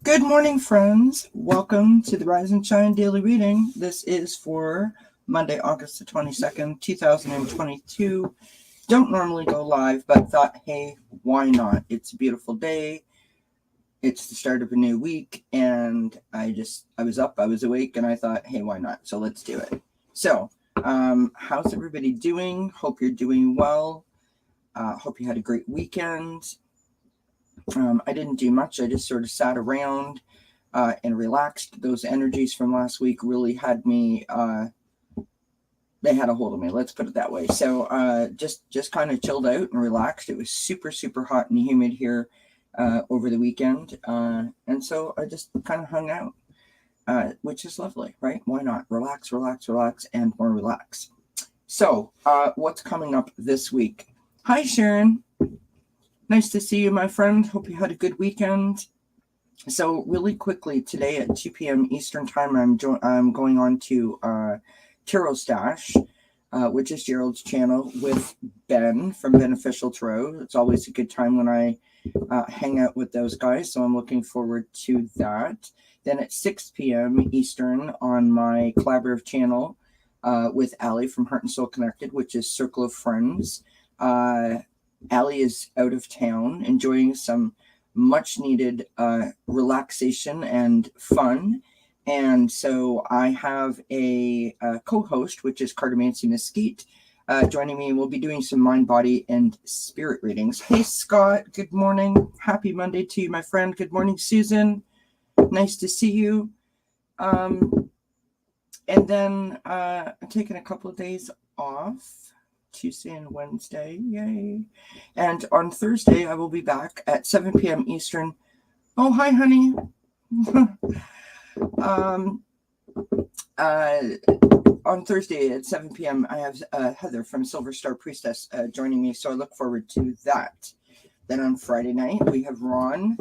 Good morning, friends. Welcome to the Rise and Shine Daily Reading. This is for Monday, August the 22nd, 2022. Don't normally go live, but thought, hey, why not? It's a beautiful day. It's the start of a new week, and I was up, I was awake, and I thought, hey, why not? So let's do it. So, how's everybody doing? Hope you're doing well. Hope you had a great weekend. I didn't do much. I just sort of sat around and relaxed. Those energies from last week really had me, they had a hold of me. Let's put it that way. So just kind of chilled out and relaxed. It was super, super hot and humid here over the weekend. And so I just kind of hung out, which is lovely, right? Why not? Relax, relax, relax, and more relax. So what's coming up this week? Hi, Sharon. Nice to see you, my friend. Hope you had a good weekend. So really quickly, today at 2 p.m. Eastern Time, I'm going on to Tarot Stash, which is Gerald's channel, with Ben from Beneficial Tarot. It's always a good time when I hang out with those guys, so I'm looking forward to that. Then at 6 p.m. Eastern on my collaborative channel with Allie from Heart and Soul Connected, which is Circle of Friends. Allie is out of town, enjoying some much needed relaxation and fun. And so I have a co-host, which is Cartomancy Mesquite, joining me, and we'll be doing some mind, body, and spirit readings. Hey, Scott. Good morning. Happy Monday to you, my friend. Good morning, Susan. Nice to see you. And then I'm taking a couple of days off. Tuesday and Wednesday, yay. And on Thursday, I will be back at 7 p.m. Eastern. Oh, hi, honey. On Thursday at 7 p.m., I have Heather from Silver Star Priestess joining me, so I look forward to that. Then on Friday night, we have Ron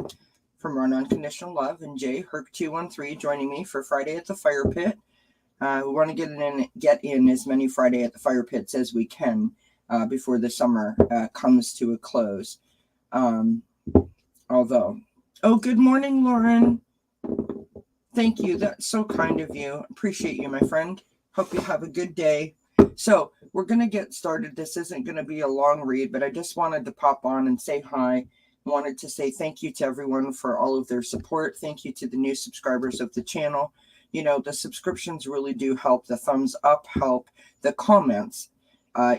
from Ron Unconditional Love and Jay, Herc213, joining me for Friday at the Fire Pit. We want to get in as many Friday at the Fire Pits as we can before the summer comes to a close. Although, oh, good morning, Lauren. Thank you. That's so kind of you. Appreciate you, my friend. Hope you have a good day. So we're going to get started. This isn't going to be a long read, but I just wanted to pop on and say hi. Wanted to say thank you to everyone for all of their support. Thank you to the new subscribers of the channel. You know, the subscriptions really do help. The thumbs up help. The comments,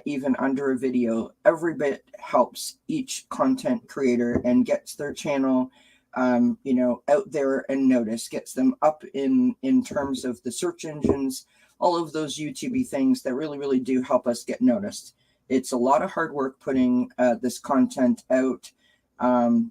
even under a video, every bit helps each content creator and gets their channel, out there and noticed, gets them up in terms of the search engines, all of those YouTube-y things that really, really do help us get noticed. It's a lot of hard work putting this content out. And,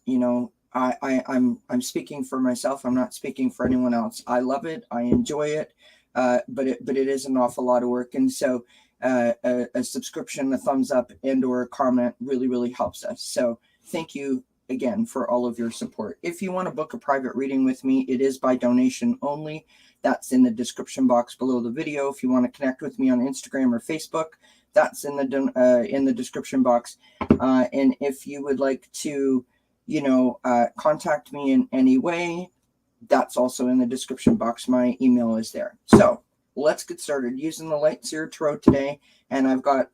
you know, I'm speaking for myself. I'm not speaking for anyone else. I love it. I enjoy it. But it is an awful lot of work. And so a subscription, a thumbs up, and or a comment really, really helps us. So thank you again for all of your support. If you want to book a private reading with me, it is by donation only. That's in the description box below the video. If you want to connect with me on Instagram or Facebook, that's in the description box. And if you would like to contact me in any way, that's also in the description box. My email is there. So let's get started using the Light Seer Tarot today. And I've got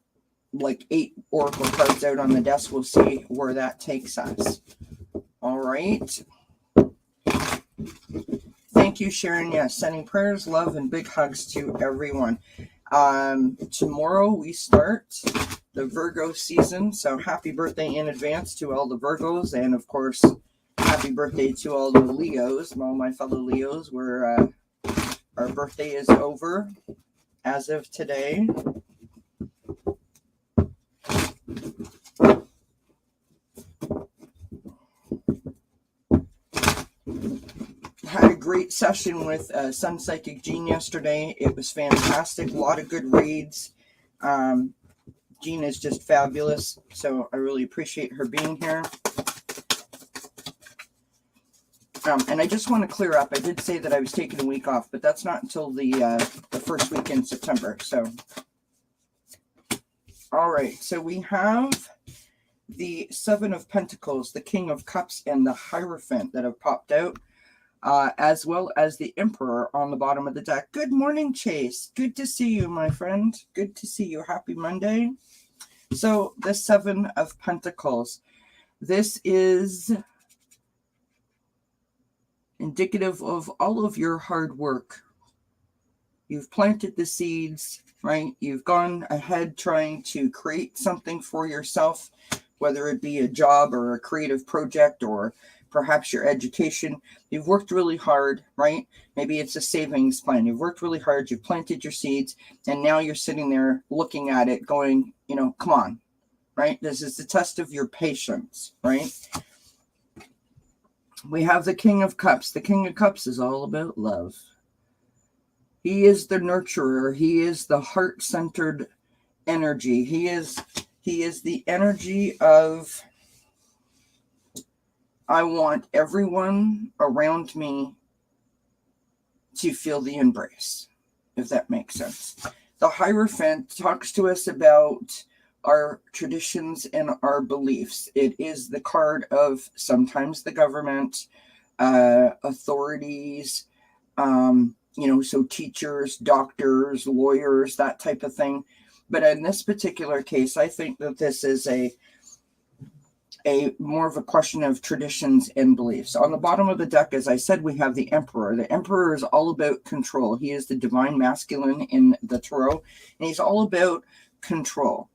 like 8 oracle cards out on the desk. We'll see where that takes us. All right. Thank you, Sharon. Yes, sending prayers, love, and big hugs to everyone. Tomorrow we start the Virgo season, so happy birthday in advance to all the Virgos, and of course happy birthday to all the Leos, all my fellow Leos, where our birthday is over as of today. Had a great session with Sun Psychic Jean yesterday. It was fantastic. A lot of good reads. Jean is just fabulous, so I really appreciate her being here. And I just want to clear up. I did say that I was taking a week off, but that's not until the first week in September. So, all right. So we have the Seven of Pentacles, the King of Cups, and the Hierophant that have popped out, as well as the Emperor on the bottom of the deck. Good morning, Chase. Good to see you, my friend. Good to see you. Happy Monday. So the Seven of Pentacles. This is indicative of all of your hard work. You've planted the seeds, right? You've gone ahead trying to create something for yourself, whether it be a job or a creative project or perhaps your education. You've worked really hard, right? Maybe it's a savings plan. You've worked really hard. You've planted your seeds, and now you're sitting there looking at it going, you know, come on, right? This is the test of your patience, right? We have the King of Cups. The King of Cups is all about love. He is the nurturer. He is the heart-centered energy. He is the energy of, I want everyone around me to feel the embrace, if that makes sense. The Hierophant talks to us about our traditions and our beliefs. It is the card of sometimes the government, authorities, so teachers, doctors, lawyers, that type of thing. But in this particular case, I think that this is a more of a question of traditions and beliefs. On the bottom of the deck, as I said, we have the Emperor. The Emperor is all about control. He is the divine masculine in the tarot, and he's all about control.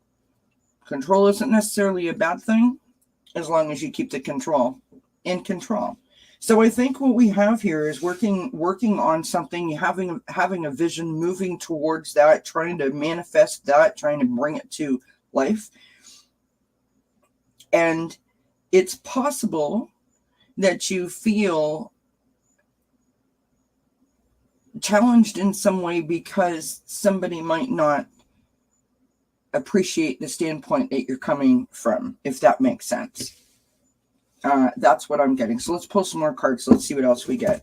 Control isn't necessarily a bad thing as long as you keep the control in control. So I think what we have here is working on something, having a vision, moving towards that, trying to manifest that, trying to bring it to life. And it's possible that you feel challenged in some way because somebody might not appreciate the standpoint that you're coming from, if that makes sense. That's what I'm getting. So let's pull some more cards. Let's see what else we get.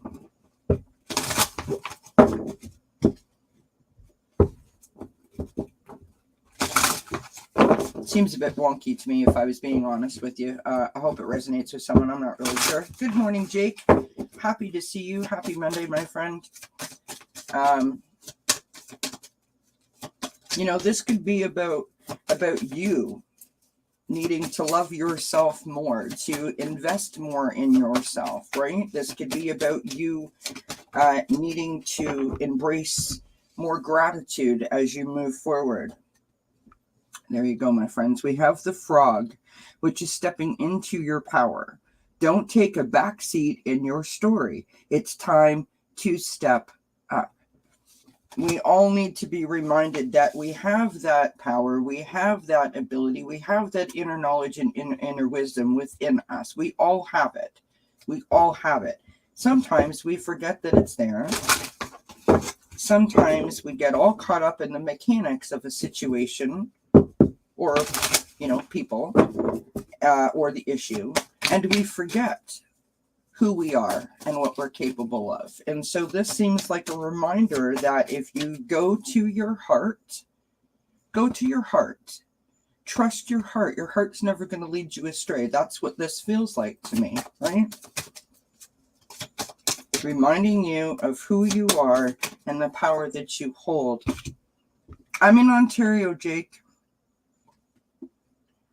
It seems a bit wonky to me, if I was being honest with you. I hope it resonates with someone. I'm not really sure. Good morning, Jake. Happy to see you. Happy Monday, my friend. This could be about you needing to love yourself more, to invest more in yourself, right? This could be about you needing to embrace more gratitude as you move forward. There you go, my friends. We have the Frog, which is stepping into your power. Don't take a back seat in your story. It's time to step up. We all need to be reminded that we have that power, we have that ability, we have that inner knowledge and inner wisdom within us. We all have it. We all have it. Sometimes we forget that it's there. Sometimes we get all caught up in the mechanics of a situation or, people or the issue, and we forget who we are and what we're capable of. And so this seems like a reminder that if you go to your heart, trust your heart. Your heart's never going to lead you astray. That's what this feels like to me, right? Reminding you of who you are and the power that you hold. I'm in Ontario, Jake.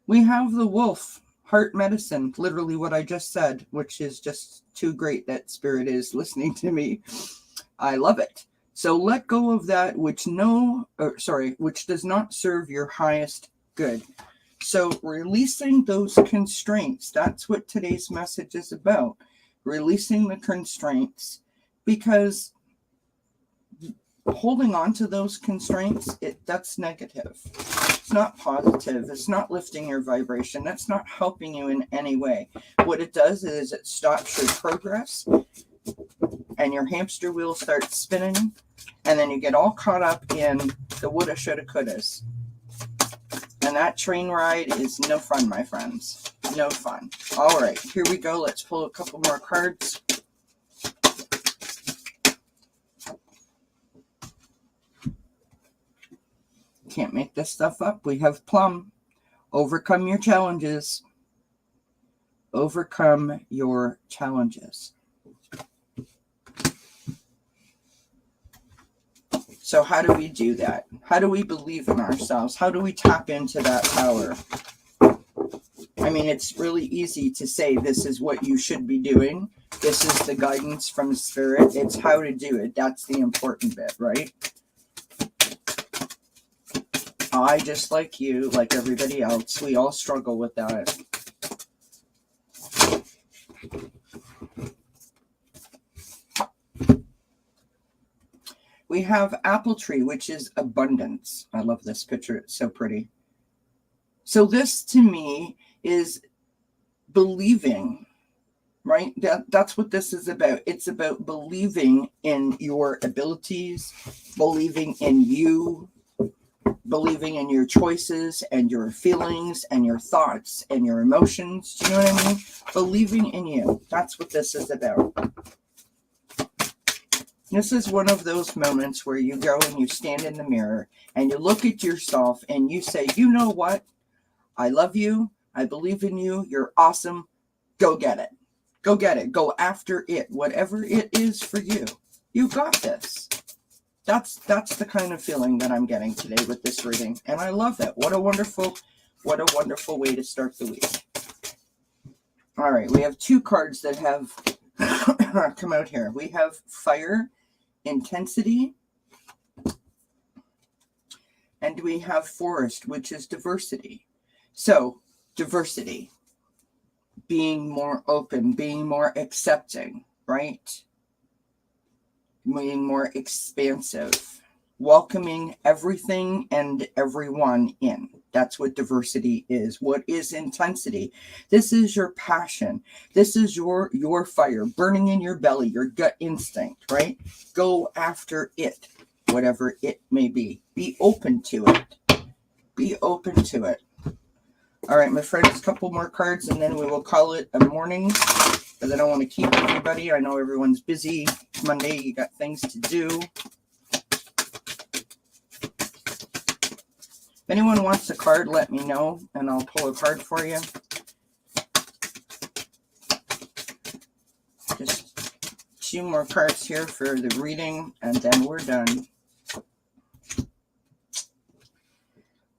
We have the Wolf. Heart medicine, literally what I just said, which is just too great that Spirit is listening to me. I love it. So let go of that which does not serve your highest good. So releasing those constraints, that's what today's message is about. Releasing the constraints, because holding on to those constraints, that's negative. It's not positive. It's not lifting your vibration. That's not helping you in any way. What it does is it stops your progress, and your hamster wheel starts spinning, and then you get all caught up in the woulda, shoulda, couldas. And that train ride is no fun, my friends. No fun. All right, here we go. Let's pull a couple more cards. Can't make this stuff up. We have Plum. Overcome your challenges. Overcome your challenges. So how do we do that? How do we believe in ourselves? How do we tap into that power? I mean, it's really easy to say this is what you should be doing. This is the guidance from the spirit. It's how to do it. That's the important bit, right? I, just like you, like everybody else, we all struggle with that. We have apple tree, which is abundance. I love this picture. It's so pretty. So this, to me, is believing, right? That's what this is about. It's about believing in your abilities, believing in you, believing in your choices and your feelings and your thoughts and your emotions. Do you know what I mean? Believing in you. That's what this is about. This is one of those moments where you go and you stand in the mirror and you look at yourself and you say, you know what? I love you. I believe in you. You're awesome. Go get it. Go get it. Go after it. Whatever it is for you. You got this. That's the kind of feeling that I'm getting today with this reading. And I love it. What a wonderful way to start the week. All right. We have two cards that have come out here. We have fire, intensity, and we have forest, which is diversity. So diversity, being more open, being more accepting, right? Being more expansive, welcoming everything and everyone in. That's what diversity is. What is intensity? This is your passion. This is your fire burning in your belly, your gut instinct, right? Go after it, whatever it may be. Be open to it. Be open to it. All right, my friends, a couple more cards and then we will call it a morning, because I don't want to keep everybody. I know everyone's busy. It's Monday. You got things to do. If anyone wants a card, let me know, and I'll pull a card for you. Just two more cards here for the reading, and then we're done.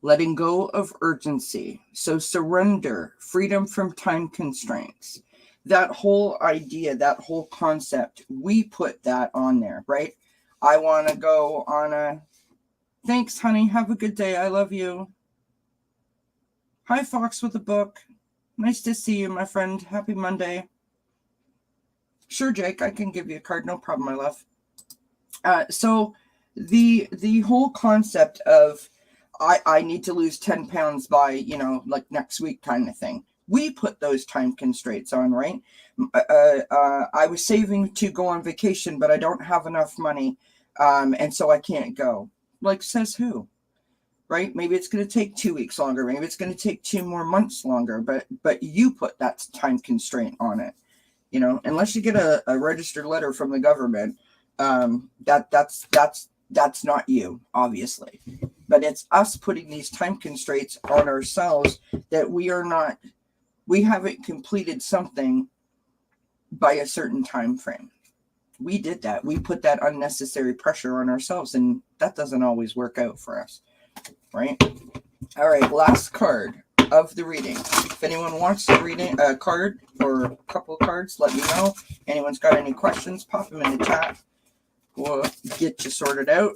Letting go of urgency. So surrender, freedom from time constraints. That whole idea, that whole concept, we put that on there, right? I want to go on a... Thanks, honey. Have a good day. I love you. Hi, Fox with a book. Nice to see you, my friend. Happy Monday. Sure, Jake. I can give you a card. No problem, my love. So the whole concept of I need to lose 10 pounds by, like next week kind of thing. We put those time constraints on, right? I was saving to go on vacation, but I don't have enough money, and so I can't go. Like, says who? Right? Maybe it's going to take 2 weeks longer. Maybe it's going to take 2 more months longer, but you put that time constraint on it. Unless you get a registered letter from the government, that's not you, obviously. But it's us putting these time constraints on ourselves that we haven't completed something by a certain time frame. We did that. We put that unnecessary pressure on ourselves, and that doesn't always work out for us, right? All right, last card of the reading. If anyone wants to read a card or a couple of cards, let me know. Anyone's got any questions, pop them in the chat. We'll get you sorted out.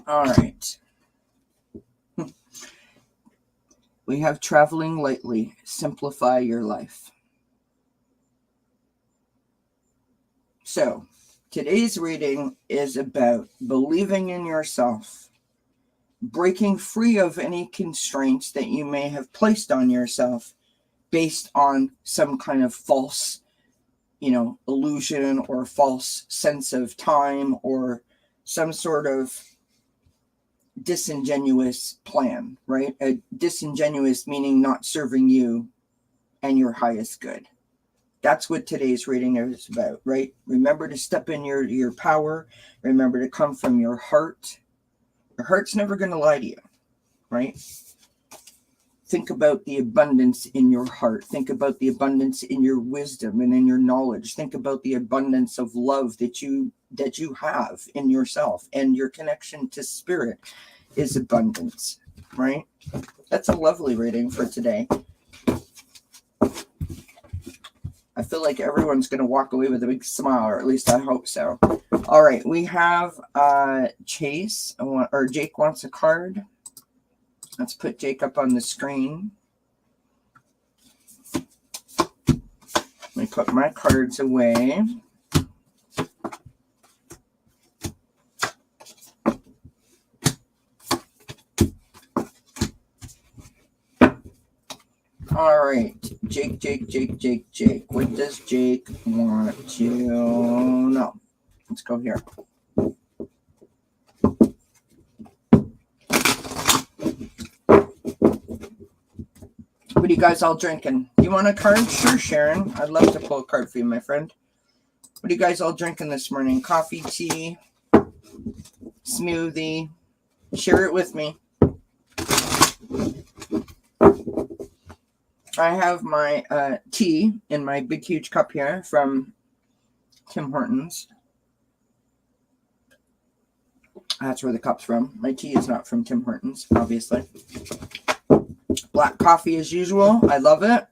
All right. We have traveling lightly. Simplify your life. So, today's reading is about believing in yourself, breaking free of any constraints that you may have placed on yourself based on some kind of false, illusion or false sense of time or some sort of disingenuous plan, right? A disingenuous meaning not serving you and your highest good. That's what today's reading is about, right? Remember to step in your power. Remember to come from your heart. Your heart's never going to lie to you, right? Think about the abundance in your heart. Think about the abundance in your wisdom and in your knowledge. Think about the abundance of love that you have in yourself, and your connection to spirit is abundance, right? That's a lovely reading for today. I feel like everyone's going to walk away with a big smile, or at least I hope so. All right, we have Chase, or Jake wants a card. Let's put Jake up on the screen. Let me put my cards away. All right, Jake. What does Jake want to know? Let's go here. What are you guys all drinking? You want a card? Sure, Sharon. I'd love to pull a card for you, my friend. What are you guys all drinking this morning? Coffee, tea, smoothie? Share it with me. I have my tea in my big, huge cup here from Tim Hortons. That's where the cup's from. My tea is not from Tim Hortons, obviously. Black coffee as usual. I love it.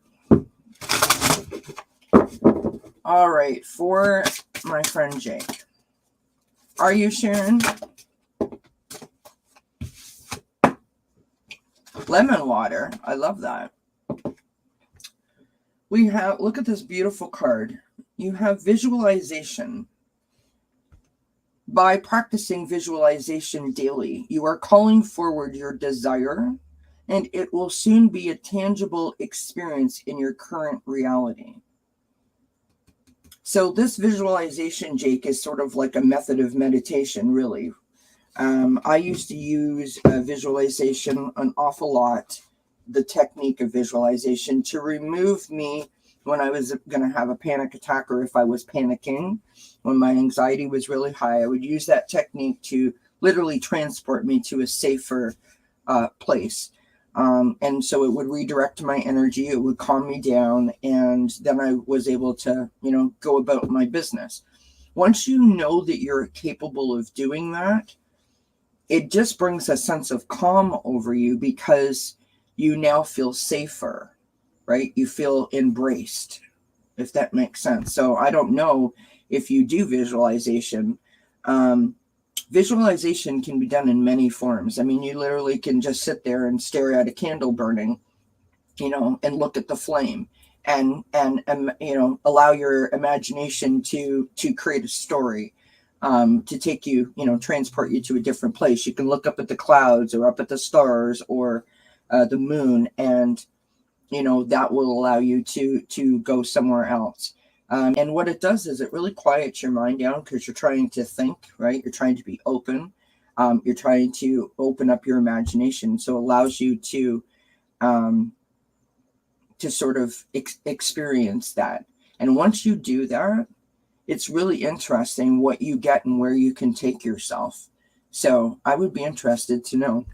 All right, for my friend Jake. Are you Sharon? Lemon water. I love that. We have, look at this beautiful card. You have visualization. By practicing visualization daily, you are calling forward your desire, and it will soon be a tangible experience in your current reality. So this visualization, Jake, is sort of like a method of meditation, really. I used to use visualization an awful lot, the technique of visualization, to remove me when I was going to have a panic attack, or if I was panicking, when my anxiety was really high. I would use that technique to literally transport me to a safer place. And so it would redirect my energy, it would calm me down, and then I was able to, go about my business. Once you know that you're capable of doing that, it just brings a sense of calm over you, because you now feel safer, right? You feel embraced, if that makes sense. So I don't know if you do visualization. Visualization can be done in many forms. I mean, you literally can just sit there and stare at a candle burning, and look at the flame, and allow your imagination to create a story, to take you, transport you to a different place. You can look up at the clouds, or up at the stars, or the moon, and that will allow you to go somewhere else. And what it does is it really quiets your mind down, because you're trying to think, right? You're trying to be open. You're trying to open up your imagination. So it allows you to sort of experience that. And once you do that, it's really interesting what you get and where you can take yourself. So I would be interested to know.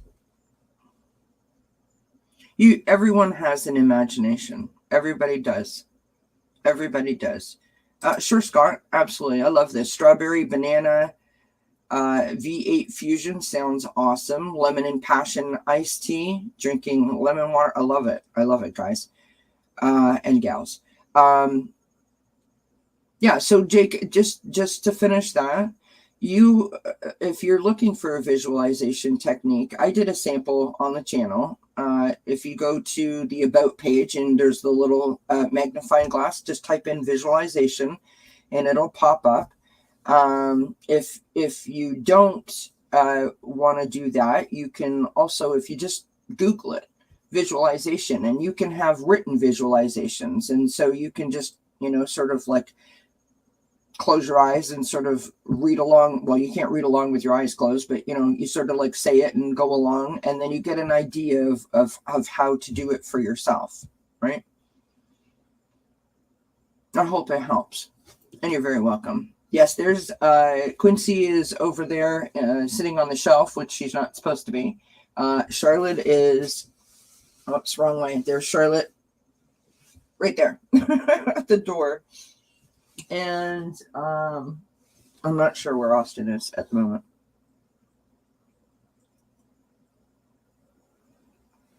Everyone has an imagination. Everybody does. Everybody does. Sure, Scott. Absolutely. I love this. Strawberry banana V8 fusion sounds awesome. Lemon and passion iced tea. Drinking lemon water. I love it. I love it, guys and gals. Yeah. So Jake, just to finish that, if you're looking for a visualization technique, I did a sample on the channel. If you go to the About page, and there's the little magnifying glass, just type in visualization and it'll pop up. If you don't want to do that, you can also, if you just Google it, visualization, and you can have written visualizations. And so you can just, sort of like close your eyes and sort of read along. Well, you can't read along with your eyes closed, but you sort of like say it and go along, and then you get an idea of how to do it for yourself, right? I hope it helps. And you're very welcome. Yes, there's Quincy is over there sitting on the shelf, which she's not supposed to be. Charlotte is, oops, wrong way. There's Charlotte right there at the door. And I'm not sure where Austin is at the moment.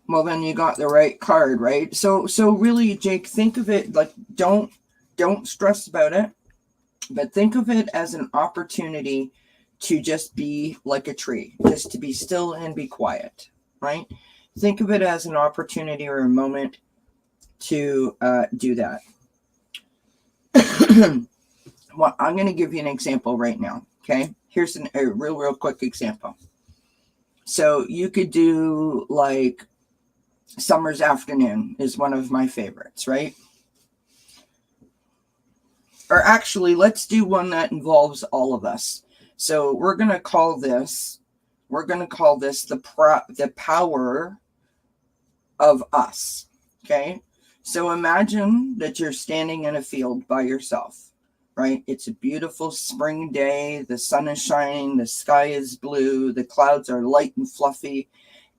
Well, then you got the right card, right? So really, Jake, think of it like don't stress about it, but think of it as an opportunity to just be like a tree, just to be still and be quiet, right? Think of it as an opportunity or a moment to do that. Well, I'm going to give you an example right now, okay? Here's a real quick example. So you could do like Summer's Afternoon is one of my favorites, right? Or actually, let's do one that involves all of us. So we're going to call this the power of us, okay? So imagine that you're standing in a field by yourself, right? It's a beautiful spring day. The sun is shining. The sky is blue. The clouds are light and fluffy.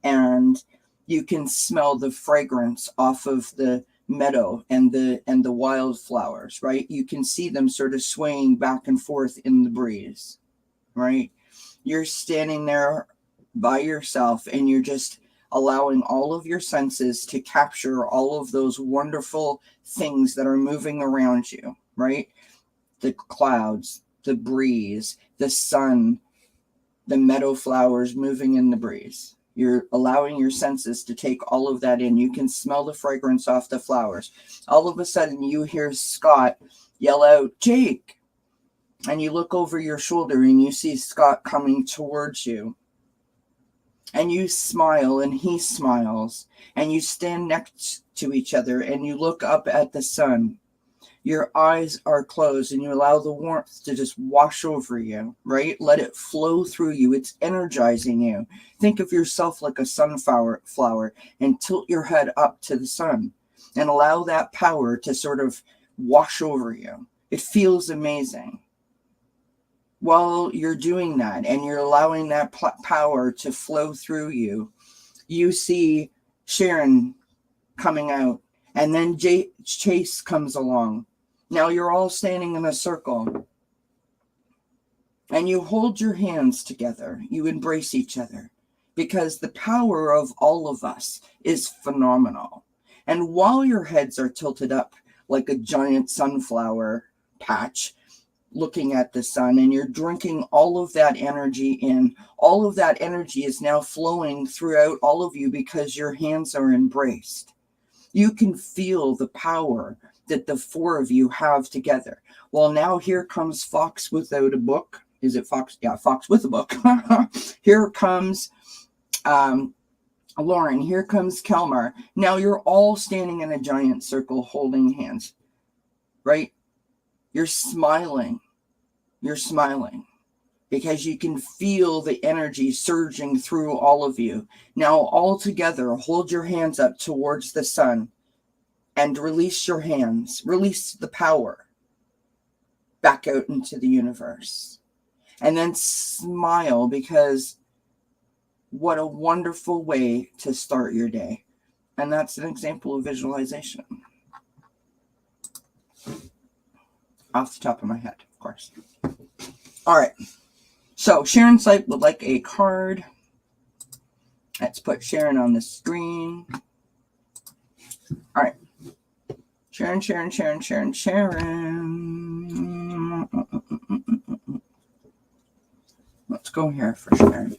And you can smell the fragrance off of the meadow and the wildflowers, right? You can see them sort of swaying back and forth in the breeze, right? You're standing there by yourself and you're just allowing all of your senses to capture all of those wonderful things that are moving around you, right? The clouds, the breeze, the sun, the meadow flowers moving in the breeze. You're allowing your senses to take all of that in. You can smell the fragrance off the flowers. All of a sudden, you hear Scott yell out, "Jake!" And you look over your shoulder and you see Scott coming towards you. And you smile and he smiles. And you stand next to each other and you look up at the sun. Your eyes are closed and you allow the warmth to just wash over you, right? Let it flow through you. It's energizing you. Think of yourself like a sunflower and tilt your head up to the sun and allow that power to sort of wash over you. It feels amazing. While you're doing that and you're allowing that power to flow through you, you see Sharon coming out and then Chase comes along. Now you're all standing in a circle and you hold your hands together. You embrace each other because the power of all of us is phenomenal. And while your heads are tilted up like a giant sunflower patch, looking at the sun, and you're drinking all of that energy in, all of that energy is now flowing throughout all of you because your hands are embraced. You can feel the power that the four of you have together. Well, now here comes Fox without a book. Is it Fox? Yeah, Fox with a book. Here comes Lauren. Here comes Kelmar. Now you're all standing in a giant circle holding hands, right? You're smiling. You're smiling because you can feel the energy surging through all of you. Now all together, hold your hands up towards the sun and release your hands. Release the power back out into the universe. And then smile because what a wonderful way to start your day. And that's an example of visualization. Off the top of my head, of course. All right. So Sharon Sipe would like a card. Let's put Sharon on the screen. All right. Sharon. Let's go here for Sharon.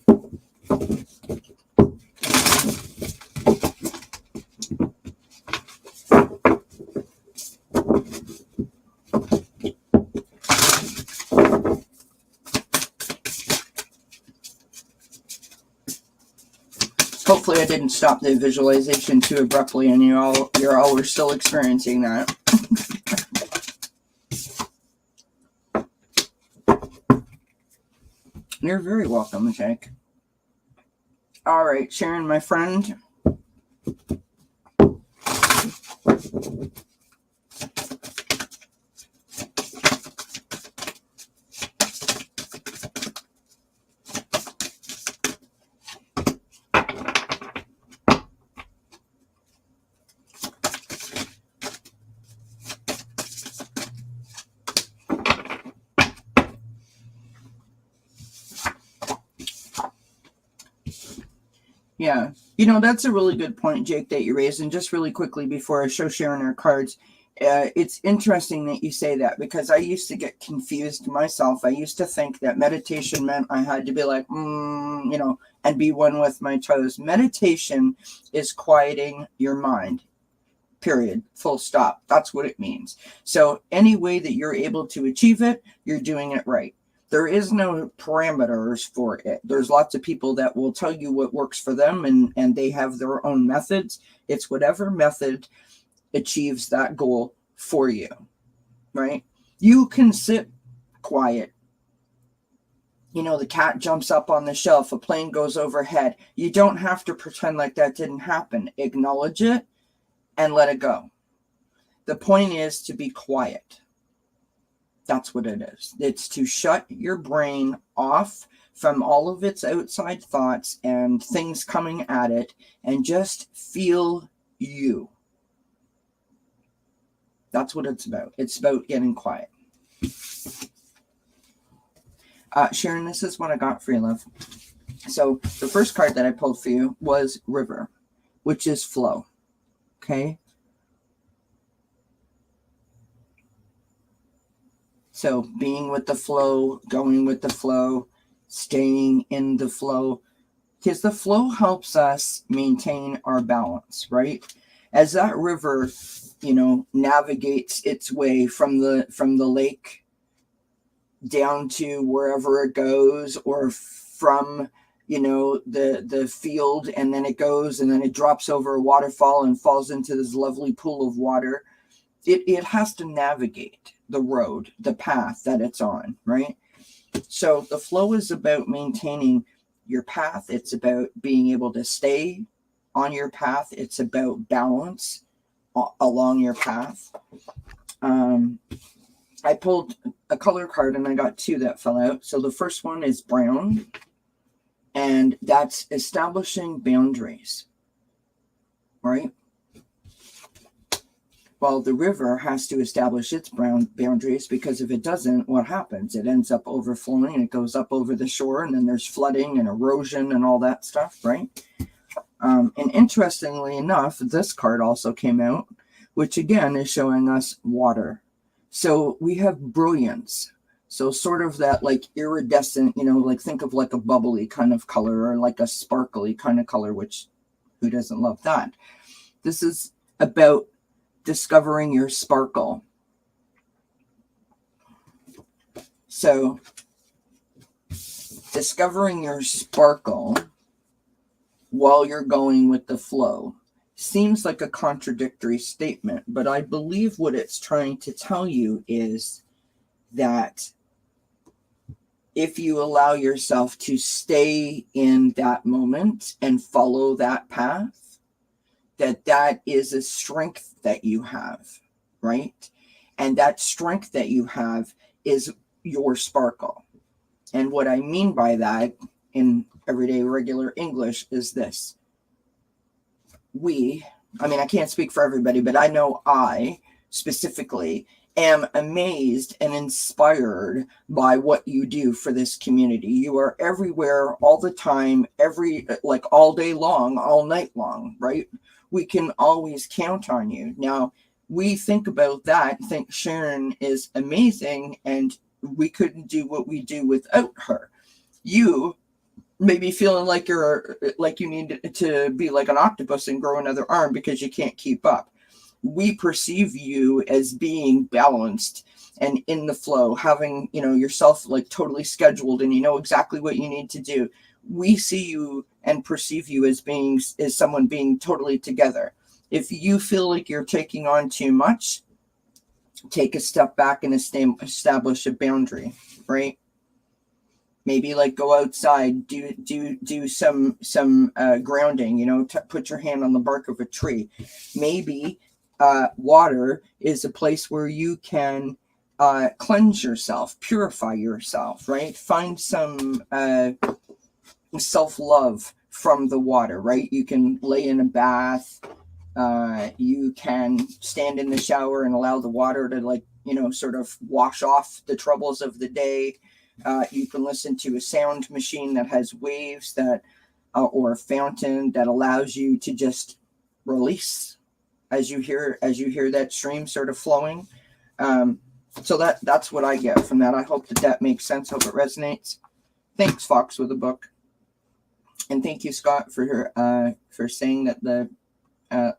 Hopefully I didn't stop the visualization too abruptly and you're all were still experiencing that. You're very welcome, Jake. All right, Sharon, my friend. Yeah. You know, that's a really good point, Jake, that you raised. And just really quickly before I show Sharon our cards, it's interesting that you say that, because I used to get confused myself. I used to think that meditation meant I had to be like, you know, and be one with my toes. Meditation is quieting your mind, period, full stop. That's what it means. So any way that you're able to achieve it, you're doing it right. There is no parameters for it. There's lots of people that will tell you what works for them, and they have their own methods. It's whatever method achieves that goal for you, right? You can sit quiet. You know, the cat jumps up on the shelf, a plane goes overhead. You don't have to pretend like that didn't happen. Acknowledge it and let it go. The point is to be quiet. That's what it is. It's to shut your brain off from all of its outside thoughts and things coming at it, and just feel you. That's what it's about. It's about getting quiet. Sharon, this is what I got for you, love. So the first card that I pulled for you was River, which is flow. Okay. So being with the flow, going with the flow, staying in the flow, because the flow helps us maintain our balance, right? As that river, you know, navigates its way from the lake down to wherever it goes, or from, you know, the field, and then it goes and then it drops over a waterfall and falls into this lovely pool of water. It has to navigate the road, the path that it's on, right? So the flow is about maintaining your path. It's about being able to stay on your path. It's about balance along your path. I pulled a color card and I got two that fell out. So the first one is brown, and that's establishing boundaries, right? Well, the river has to establish its boundaries, because if it doesn't, what happens? It ends up overflowing, and it goes up over the shore, and then there's flooding and erosion and all that stuff, right? And interestingly enough, this card also came out, which again is showing us water. So we have brilliance. So sort of that like iridescent, you know, like think of like a bubbly kind of color, or like a sparkly kind of color, which who doesn't love that? This is about discovering your sparkle. So discovering your sparkle while you're going with the flow seems like a contradictory statement, but I believe what it's trying to tell you is that if you allow yourself to stay in that moment and follow that path, that is a strength that you have, right? And that strength that you have is your sparkle. And what I mean by that in everyday regular English is this. I can't speak for everybody, but I know I specifically am amazed and inspired by what you do for this community. You are everywhere all the time, all day long, all night long, right? We can always count on you. Now, we think about that, think Sharon is amazing, and we couldn't do what we do without her. You maybe feeling like you need to be like an octopus and grow another arm because you can't keep up. We perceive you as being balanced and in the flow, having, you know, yourself like totally scheduled, and you know exactly what you need to do. We see you and perceive you as someone being totally together. If you feel like you're taking on too much, take a step back and establish a boundary, right? Maybe like go outside, do some grounding, you know, put your hand on the bark of a tree. Maybe water is a place where you can cleanse yourself, purify yourself, right? Find some self-love from the water, right? You can lay in a bath. You can stand in the shower and allow the water to, like, you know, sort of wash off the troubles of the day. You can listen to a sound machine that has waves that or a fountain that allows you to just release as you hear that stream sort of flowing. So that's what I get from that. I hope that makes sense. Hope it resonates. Thanks, Fox, with the book, and thank you, Scott, for saying that the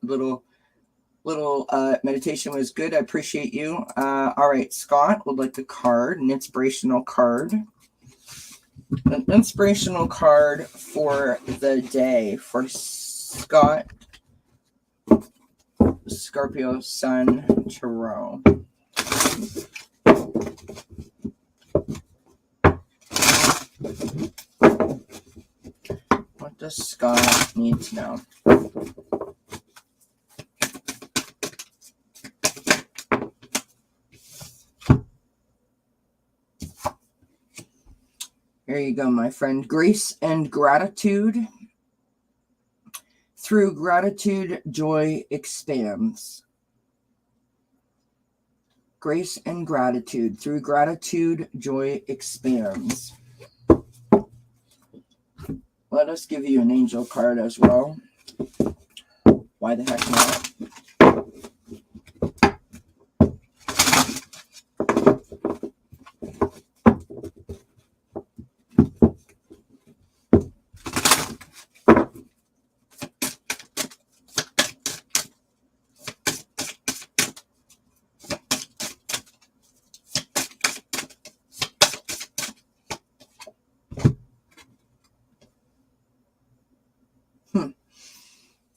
little meditation was good. I appreciate you. All right, Scott would like a card, an inspirational card. An inspirational card for the day for Scott, Scorpio, Sun, Tarot. What does Scott need to know? Here you go, my friend. Grace and gratitude. Through gratitude, joy expands. Grace and gratitude. Through gratitude, joy expands. Let us give you an angel card as well. Why the heck not?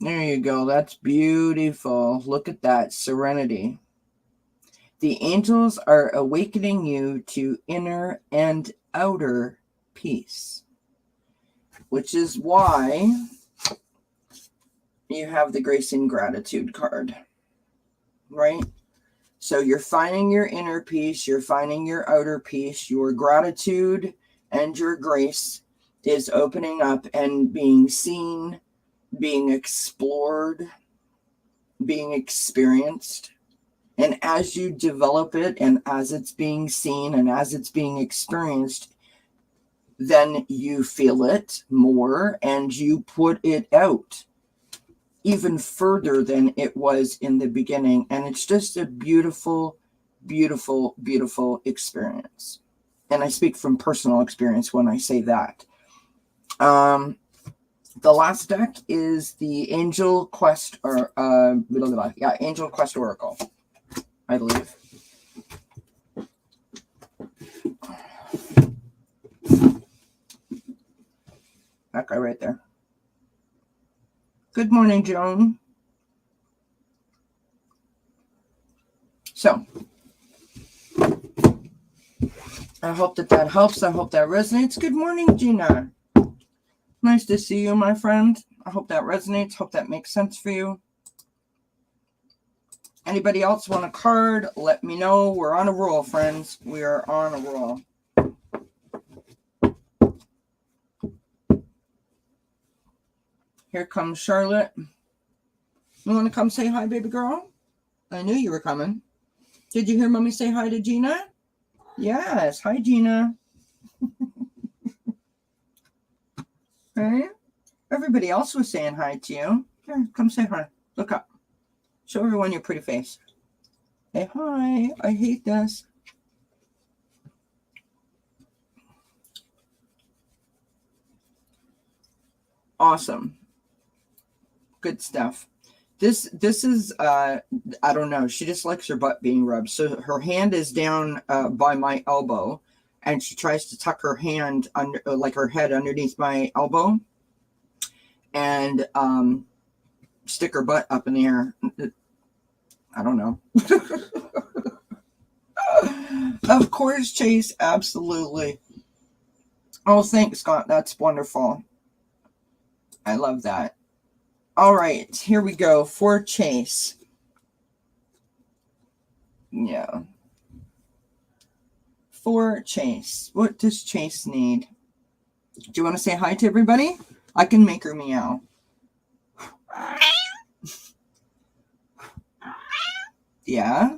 There you go. That's beautiful. Look at that. Serenity. The angels are awakening you to inner and outer peace, which is why you have the grace and gratitude card, right? So you're finding your inner peace. You're finding your outer peace. Your gratitude and your grace is opening up and being seen, being explored, being experienced. And as you develop it and as it's being seen and as it's being experienced, then you feel it more and you put it out even further than it was in the beginning. And it's just a beautiful, beautiful, beautiful experience. And I speak from personal experience when I say that. The last deck is the Angel Quest, or Angel Quest Oracle, I believe. That guy right there. Good morning, Joan. So, I hope that helps. I hope that resonates. Good morning, Gina. Nice to see you, my friend. I hope that resonates. Hope that makes sense for you. Anybody else want a card? Let me know. We're on a roll, friends. We are on a roll. Here comes Charlotte. You want to come say hi, baby girl? I knew you were coming. Did you hear Mommy say hi to Gina? Yes. Hi, Gina. Okay. Everybody else was saying hi to you. Here, come say hi. Look up. Show everyone your pretty face. Say hi. I hate this. Awesome. Good stuff. This is I don't know. She just likes her butt being rubbed. So her hand is down by my elbow, and she tries to tuck her hand under, like her head underneath my elbow, and stick her butt up in the air. I don't know. Of course, Chase. Absolutely. Oh, thanks, Scott. That's wonderful. I love that. All right, here we go for Chase. Yeah. For Chase. What does Chase need? Do you want to say hi to everybody? I can make her meow. Yeah?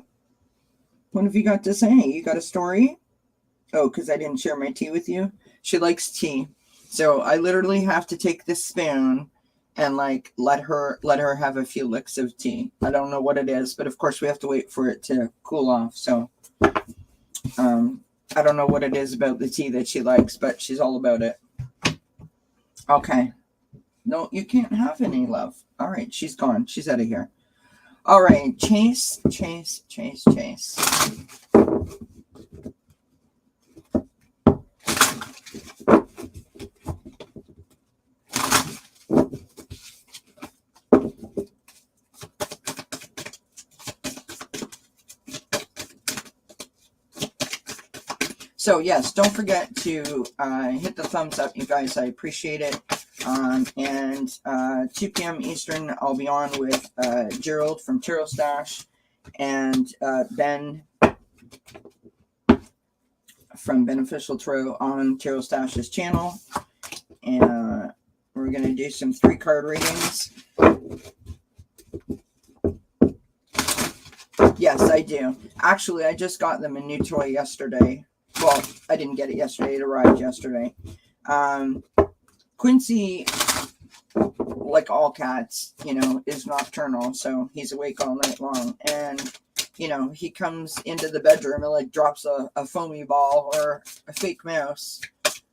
What have you got to say? You got a story? Oh, because I didn't share my tea with you? She likes tea. So I literally have to take this spoon and like let her have a few licks of tea. I don't know what it is, but of course we have to wait for it to cool off. So I don't know what it is about the tea that she likes, but she's all about it. Okay. No, you can't have any, love. All right, she's gone. She's out of here. All right, Chase. So yes, don't forget to hit the thumbs up, you guys. I appreciate it. And 2 p.m. Eastern, I'll be on with Gerald from Tarot Stash and Ben from Beneficial Tarot on Tarot Stash's channel. And we're going to do some 3-card readings. Yes, I do. Actually, I just got them a new toy yesterday. Well, I didn't get it yesterday. It arrived yesterday. Quincy, like all cats, you know, is nocturnal. So he's awake all night long. And, you know, he comes into the bedroom and, like, drops a foamy ball or a fake mouse,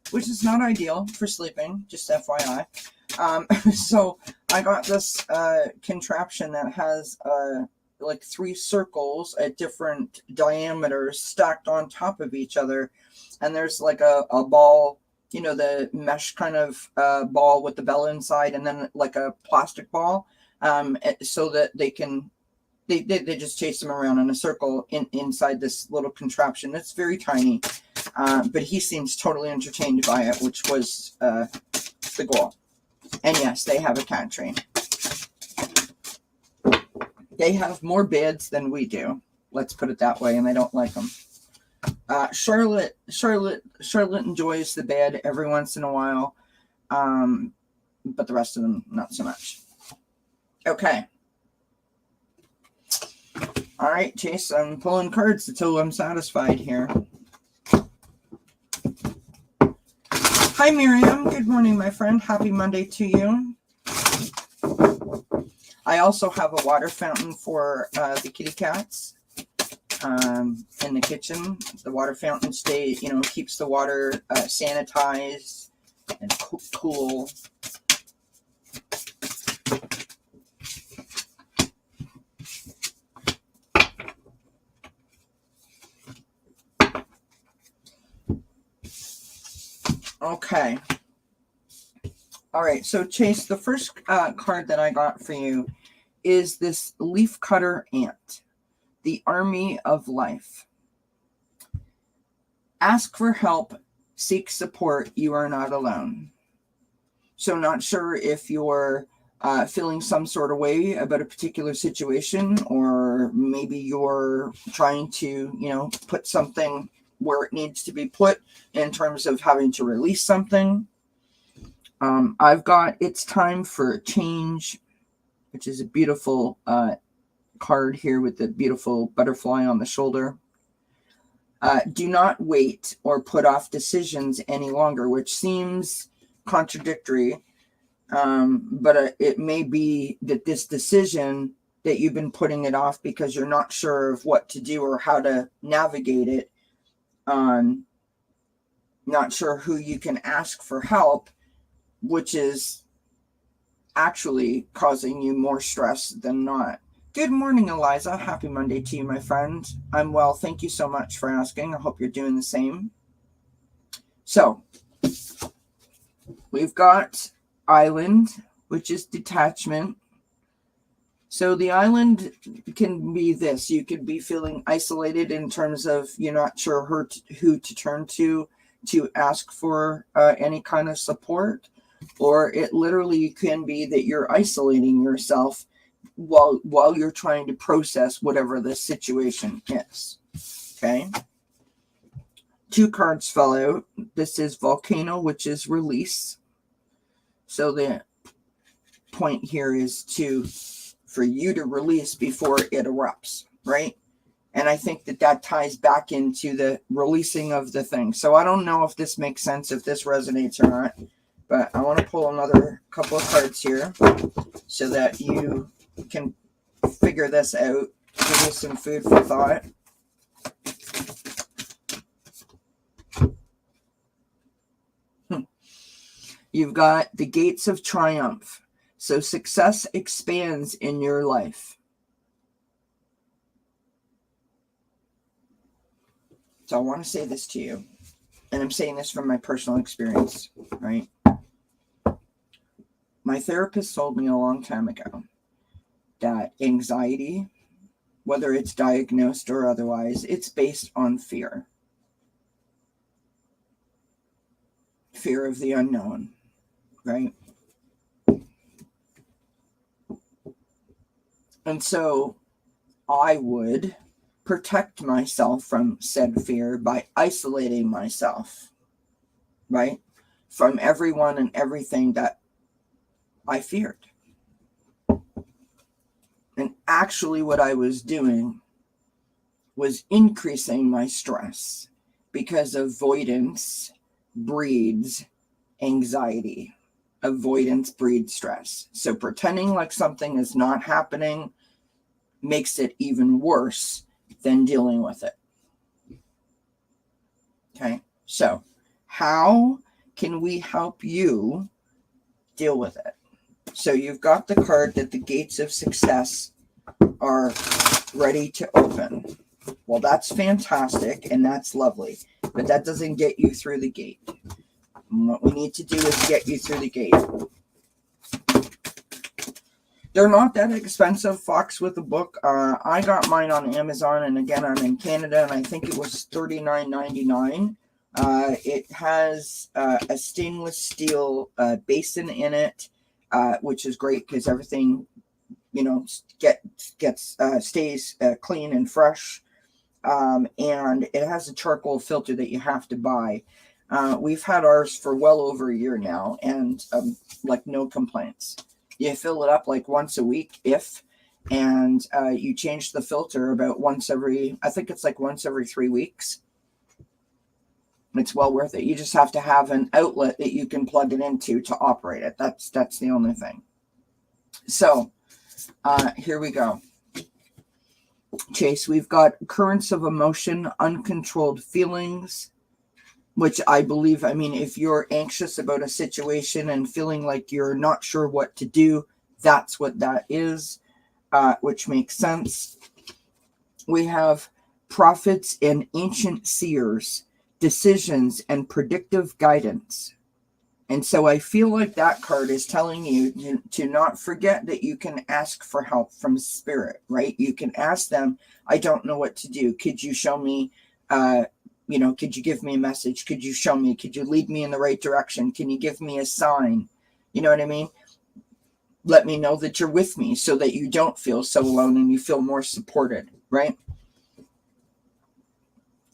which is not ideal for sleeping, just FYI. So I got this contraption that has like 3 circles at different diameters stacked on top of each other. And there's like a ball, you know, the mesh kind of ball with the bell inside, and then like a plastic ball, so that they can, they just chase them around in a circle inside this little contraption. It's very tiny, but he seems totally entertained by it, which was the goal. And yes, they have a cat train. They have more beds than we do. Let's put it that way, and I don't like them. Charlotte enjoys the bed every once in a while, but the rest of them not so much. Okay. All right, Chase, I'm pulling cards until I'm satisfied here. Hi, Miriam. Good morning, my friend. Happy Monday to you. I also have a water fountain for the kitty cats in the kitchen. The water fountain keeps the water sanitized and cool. Okay. All right. So, Chase, the first card that I got for you is this leaf cutter ant, the army of life. Ask for help, seek support. You are not alone. So, not sure if you're feeling some sort of way about a particular situation, or maybe you're trying to, put something where it needs to be put in terms of having to release something. I've got It's Time for a Change, which is a beautiful card here with the beautiful butterfly on the shoulder. Do not wait or put off decisions any longer, which seems contradictory, but it may be that this decision that you've been putting it off because you're not sure of what to do or how to navigate it, not sure who you can ask for help, which is actually causing you more stress than not. Good morning, Eliza. Happy Monday to you, my friend. I'm well. Thank you so much for asking. I hope you're doing the same. So, we've got Island, which is detachment. So the island can be this. You could be feeling isolated in terms of you're not sure who to turn to ask for any kind of support. Or it literally can be that you're isolating yourself while you're trying to process whatever the situation is. Okay. 2 cards fell out. This is Volcano, which is release. So the point here is for you to release before it erupts, right? And I think that ties back into the releasing of the thing. So I don't know if this makes sense, if this resonates or not. But I want to pull another couple of cards here so that you can figure this out, give you some food for thought. You've got the gates of triumph. So success expands in your life. So I want to say this to you, and I'm saying this from my personal experience, right? My therapist told me a long time ago that anxiety, whether it's diagnosed or otherwise, it's based on fear. Fear of the unknown, right? And so I would protect myself from said fear by isolating myself, right? From everyone and everything that I feared. And actually what I was doing was increasing my stress, because avoidance breeds anxiety. Avoidance breeds stress. So pretending like something is not happening makes it even worse than dealing with it. Okay, so how can we help you deal with it? So you've got the card that the gates of success are ready to open. Well, that's fantastic and that's lovely, but that doesn't get you through the gate. And what we need to do is get you through the gate. They're not that expensive, Fox, with the book. I got mine on Amazon, and again, I'm in Canada, and I think it was $39.99. It has a stainless steel basin in it, which is great because everything, you know, stays clean and fresh. And it has a charcoal filter that you have to buy. We've had ours for well over a year now, and like no complaints. You fill it up like once a week, and you change the filter about once every, I think it's like once every 3 weeks. It's well worth it. You just have to have an outlet that you can plug it into to operate it. That's the only thing. So here we go. Chase, we've got currents of emotion, uncontrolled feelings, which I believe, I mean, if you're anxious about a situation and feeling like you're not sure what to do, that's what that is, which makes sense. We have prophets and ancient seers, decisions and predictive guidance. And so I feel like that card is telling you to not forget that you can ask for help from spirit, right? You can ask them, I don't know what to do. Could you show me, could you give me a message? Could you show me? Could you lead me in the right direction? Can you give me a sign? You know what I mean? Let me know that you're with me so that you don't feel so alone and you feel more supported, right?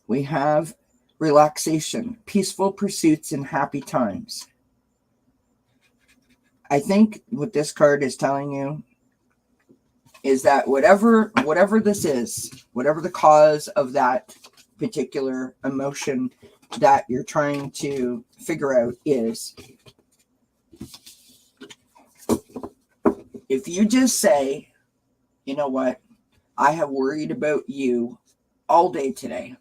We have relaxation, peaceful pursuits, and happy times. I think what this card is telling you is that whatever this is, whatever the cause of that particular emotion that you're trying to figure out is, if you just say, you know what, I have worried about you all day today.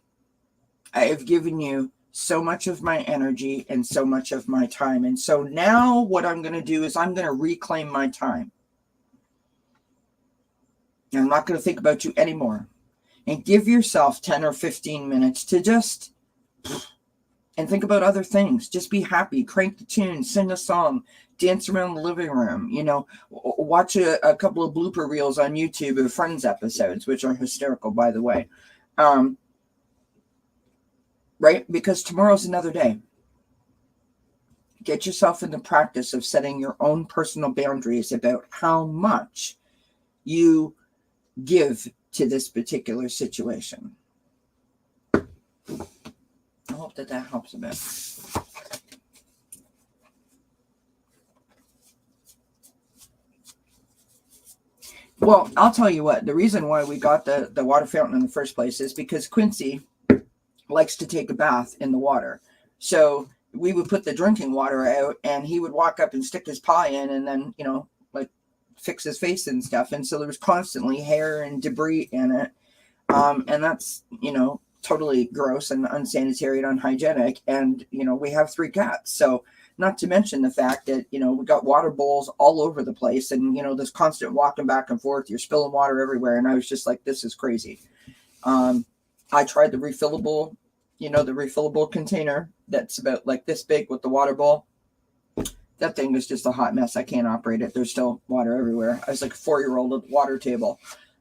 I have given you so much of my energy and so much of my time. And so now what I'm going to do is I'm going to reclaim my time. And I'm not going to think about you anymore. And give yourself 10 or 15 minutes to just, and think about other things. Just be happy, crank the tune, sing a song, dance around the living room, watch a couple of blooper reels on YouTube of Friends episodes, which are hysterical, by the way. Right? Because tomorrow's another day. Get yourself in the practice of setting your own personal boundaries about how much you give to this particular situation. I hope that helps a bit. Well, I'll tell you what, the reason why we got the water fountain in the first place is because Quincy likes to take a bath in the water. So we would put the drinking water out, and he would walk up and stick his paw in, and then, like fix his face and stuff. And so there was constantly hair and debris in it. And that's, totally gross and unsanitary and unhygienic. And, we have 3 cats. So not to mention the fact that, we got water bowls all over the place, and, this constant walking back and forth, you're spilling water everywhere. And I was just like, this is crazy. I tried the refillable, the refillable container that's about like this big with the water bowl. That thing is just a hot mess. I can't operate it. There's still water everywhere. I was like a 4-year-old at the water table.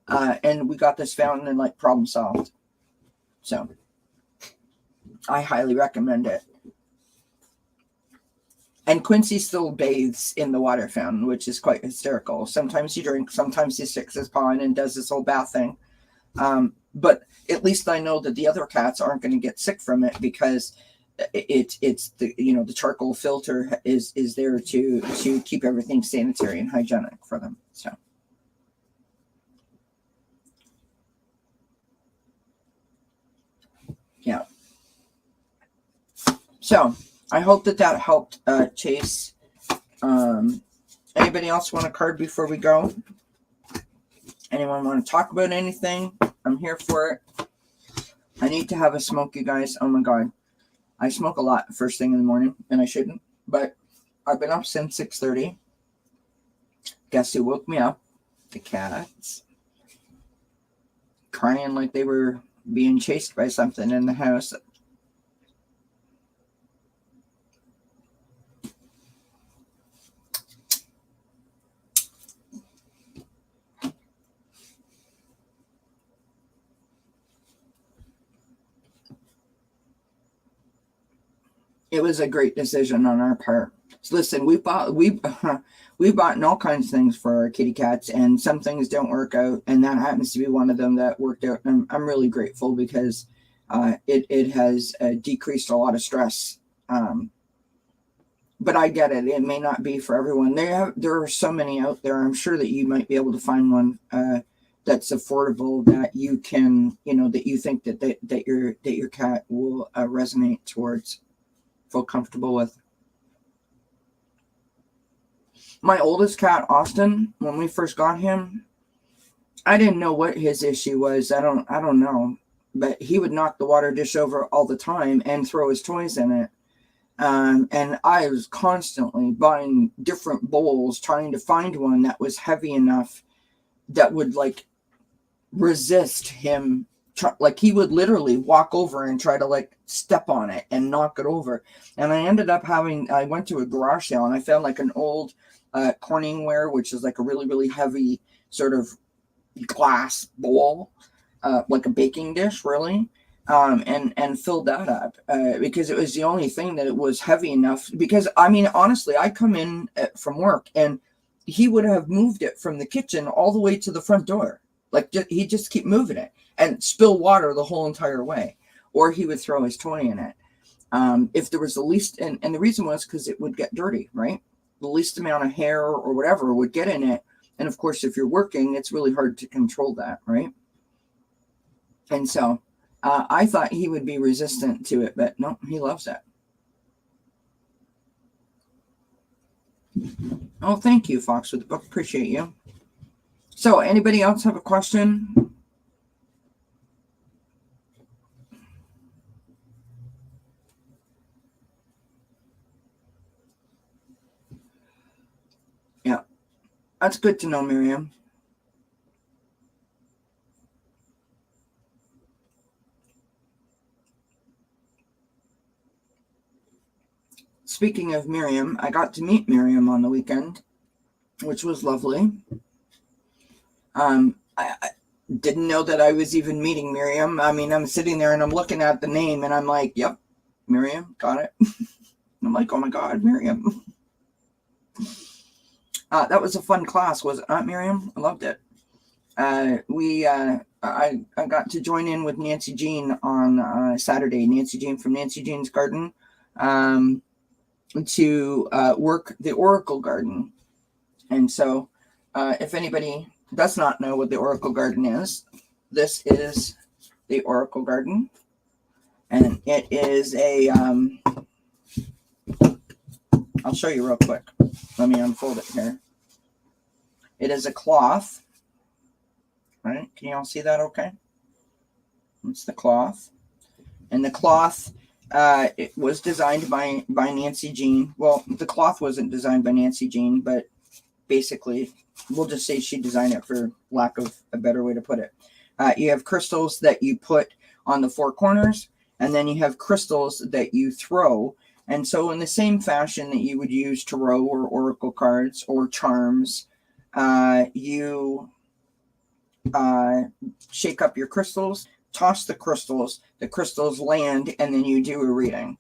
And we got this fountain and like problem solved. So I highly recommend it. And Quincy still bathes in the water fountain, which is quite hysterical. Sometimes he drinks, sometimes he sticks his paw in and does this whole bath thing. But at least I know that the other cats aren't going to get sick from it, because it's the the charcoal filter is there to keep everything sanitary and hygienic for them. So yeah. So I hope that helped, Chase. Anybody else want a card before we go? Anyone want to talk about anything? I'm here for it. I need to have a smoke, you guys. Oh my God. I smoke a lot first thing in the morning, and I shouldn't, but I've been up since 6:30. Guess who woke me up? The cats. Crying like they were being chased by something in the house. It was a great decision on our part. So listen, we bought all kinds of things for our kitty cats, and some things don't work out, and that happens to be one of them that worked out. And I'm really grateful, because it has decreased a lot of stress. But I get it; it may not be for everyone. There are so many out there. I'm sure that you might be able to find one that's affordable, that you can, that you think that your cat will resonate towards, feel comfortable with. My oldest cat, Austin, when we first got him, I didn't know what his issue was. I don't know, but he would knock the water dish over all the time and throw his toys in it. And I was constantly buying different bowls, trying to find one that was heavy enough that would like resist him. Like he would literally walk over and try to like step on it and knock it over. And I ended up I went to a garage sale, and I found like an old Corningware, which is like a really, really heavy sort of glass bowl, like a baking dish, really. And filled that up because it was the only thing that it was heavy enough. Because I mean, honestly, I come in from work, and he would have moved it from the kitchen all the way to the front door. Like he'd just keep moving it and spill water the whole entire way, or he would throw his toy in it. If there was the least, and the reason was because it would get dirty, right? The least amount of hair or whatever would get in it. And of course, if you're working, it's really hard to control that, right? And so I thought he would be resistant to it, but no, he loves it. Oh, thank you, Fox, with the book. Appreciate you. So anybody else have a question? Yeah, that's good to know, Miriam. Speaking of Miriam, I got to meet Miriam on the weekend, which was lovely. I didn't know that I was even meeting Miriam. I mean, I'm sitting there and I'm looking at the name, and I'm like, yep, Miriam, got it. I'm like, oh my God, Miriam. That was a fun class, was it not, Miriam? I loved it. I got to join in with Nancy Jean on Saturday. Nancy Jean from Nancy Jean's Garden, to work the Oracle Garden. And so if anybody does not know what the Oracle Garden is, this is the Oracle Garden. And it is a I'll show you real quick. Let me unfold it here. It is a cloth. Right? Can you all see that okay? It's the cloth. And the cloth, it was designed by Nancy Jean. Well, the cloth wasn't designed by Nancy Jean, but basically, we'll just say she designed it for lack of a better way to put it. You have crystals that you put on the four corners, and then you have crystals that you throw. And so in the same fashion that you would use tarot or oracle cards or charms, you shake up your crystals, toss the crystals land, and then you do a reading.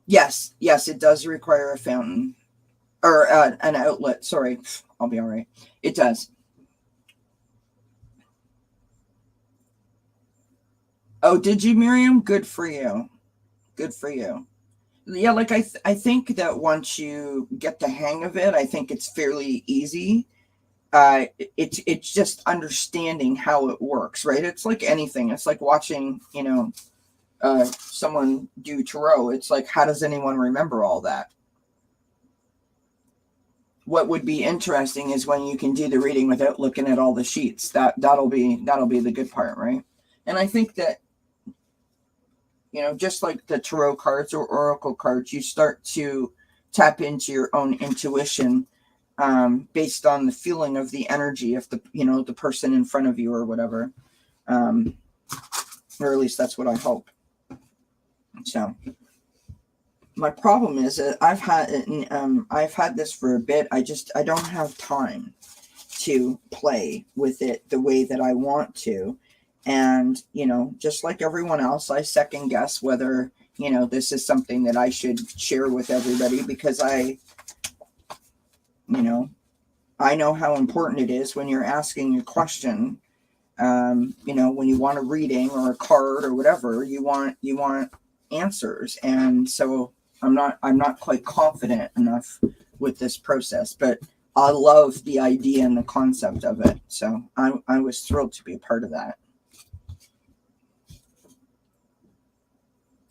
Yes, it does require a fountain. Or an outlet. Sorry, I'll be all right. It does. Oh, did you, Miriam? Good for you. Good for you. Yeah, like I think that once you get the hang of it, I think it's fairly easy. It's just understanding how it works, right? It's like anything. It's like watching, someone do tarot. It's like, how does anyone remember all that? What would be interesting is when you can do the reading without looking at all the sheets. That'll be the good part, right? And I think that, just like the tarot cards or oracle cards, you start to tap into your own intuition based on the feeling of the energy of the person in front of you or whatever, or at least that's what I hope. So. My problem is that I've had this for a bit. I don't have time to play with it the way that I want to. And, just like everyone else, I second guess whether, this is something that I should share with everybody, because I know how important it is when you're asking a question. When you want a reading or a card or whatever, you want answers. And so I'm not quite confident enough with this process, but I love the idea and the concept of it. So I was thrilled to be a part of that.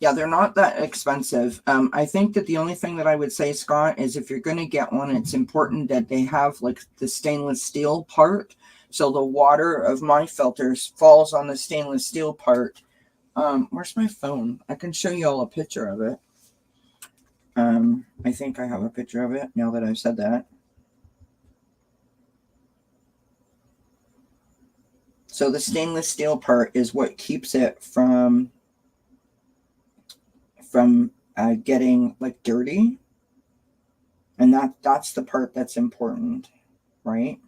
Yeah, they're not that expensive. I think that the only thing that I would say, Scott, is if you're going to get one, it's important that they have like the stainless steel part. So the water of my filters falls on the stainless steel part. Where's my phone? I can show you all a picture of it. I think I have a picture of it now that I've said that. So the stainless steel part is what keeps it from getting like dirty. And that's the part that's important, right?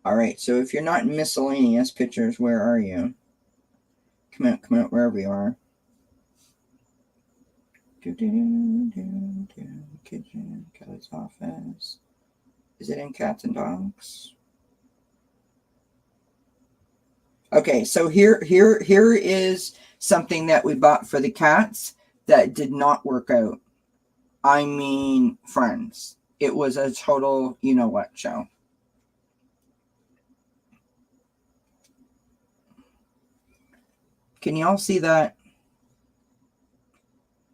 All right, so if you're not in miscellaneous pictures, where are you? Come out, wherever you are. Kitchen, Kelly's office. Is it in cats and dogs? Okay, so here is something that we bought for the cats that did not work out. I mean, friends, it was a total you-know-what show. Can you all see that?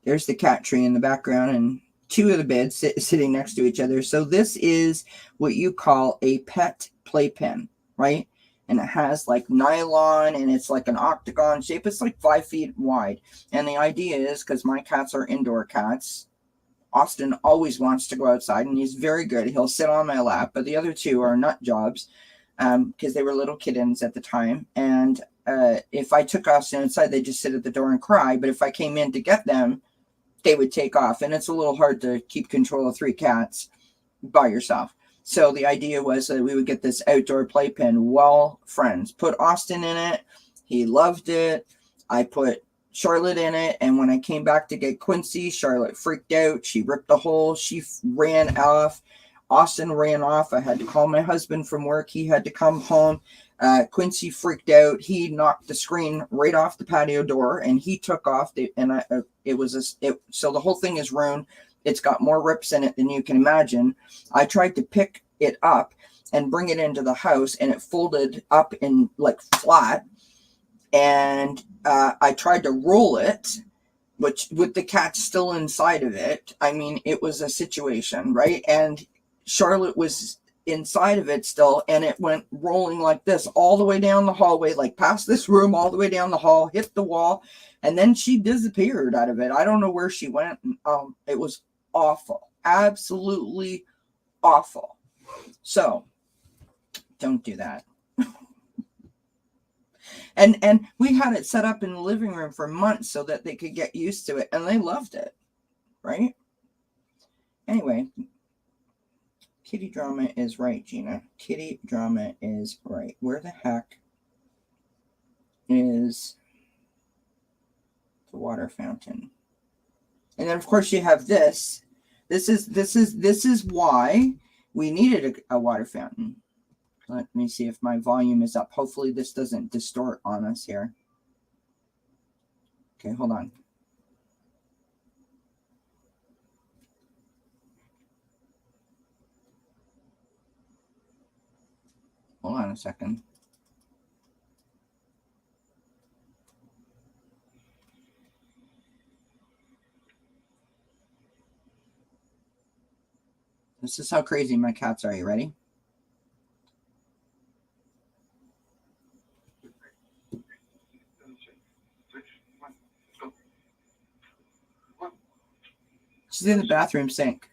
There's the cat tree in the background and two of the beds sitting next to each other. So this is what you call a pet playpen, right? And it has like nylon and it's like an octagon shape. It's like 5 feet wide. And the idea is, because my cats are indoor cats, Austin always wants to go outside and he's very good. He'll sit on my lap, but the other two are nut jobs because they were little kittens at the time. And if I took Austin outside, they'd just sit at the door and cry. But if I came in to get them, they would take off. And it's a little hard to keep control of 3 cats by yourself. So the idea was that we would get this outdoor playpen. Well, friends, put Austin in it. He loved it. I put Charlotte in it. And when I came back to get Quincy, Charlotte freaked out. She ripped a hole. She ran off. Austin ran off. I had to call my husband from work. He had to come home. Quincy freaked out. He knocked the screen right off the patio door and he took off. So the whole thing is ruined. It's got more rips in it than you can imagine. I tried to pick it up and bring it into the house, and it folded up in like flat. And I tried to roll it, which with the cat still inside of it. I mean, it was a situation, right? And Charlotte was inside of it still, and it went rolling like this all the way down the hallway, like past this room, all the way down the hall, hit the wall, and then she disappeared out of it. I don't know where she went. It was awful, absolutely awful. So don't do that. And we had it set up in the living room for months so that they could get used to it, and they loved it, right? Anyway, kitty drama is right, Gina. Kitty drama is right. Where the heck is the water fountain? And then of course you have this. This is why we needed a water fountain. Let me see if my volume is up. Hopefully this doesn't distort on us here. Okay, hold on. Hold on a second. This is how crazy my cats are. You ready? She's in the bathroom sink.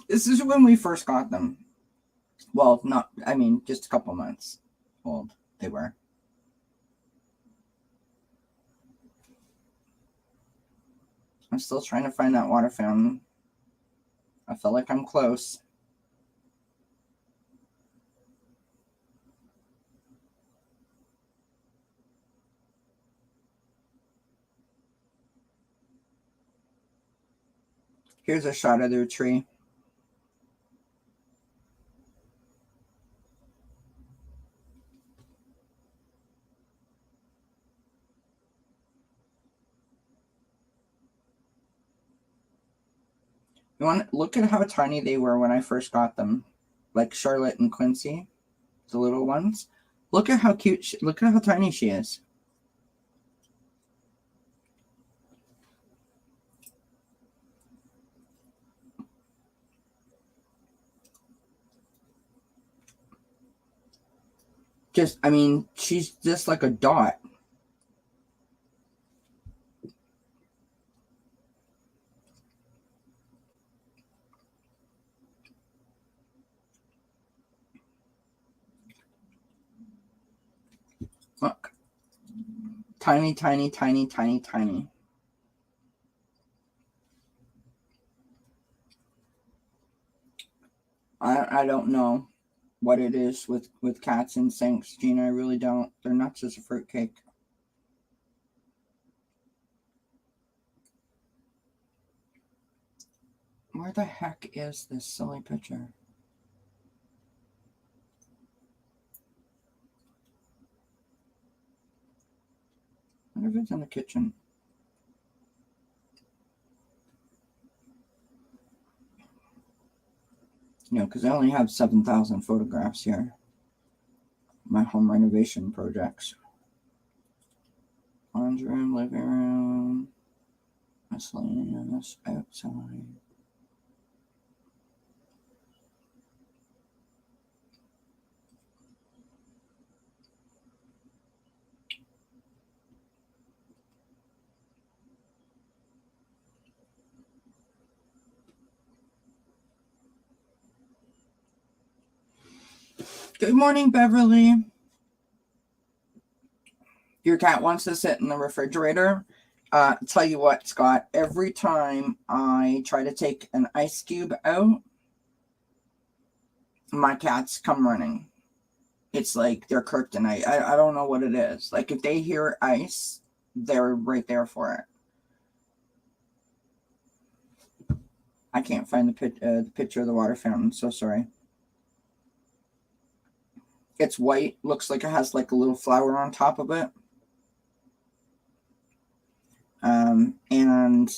This is when we first got them. Well, not, I mean, just a couple months old they were. I'm still trying to find that water fountain. I feel like I'm close. Here's a shot of their tree. You want to look at how tiny they were when I first got them, like Charlotte and Quincy, the little ones. Look at how cute. Look at how tiny she is. Just, I mean, she's just like a dot. Look. Tiny, tiny, tiny, tiny, tiny. I don't know what it is with cats and sinks, Gina. I really don't. They're nuts as a fruitcake. Where the heck is this silly picture? I wonder if it's in the kitchen. You know, because I only have 7,000 photographs here. My home renovation projects. Laundry room, living room, miscellaneous, outside. Good morning, Beverly. Your cat wants to sit in the refrigerator. Tell you what, Scott, every time I try to take an ice cube out, my cats come running. It's like they're kryptonite. I don't know what it is. Like if they hear ice, they're right there for it. I can't find the picture of the water fountain. So sorry. It's white, looks like it has like a little flower on top of it. And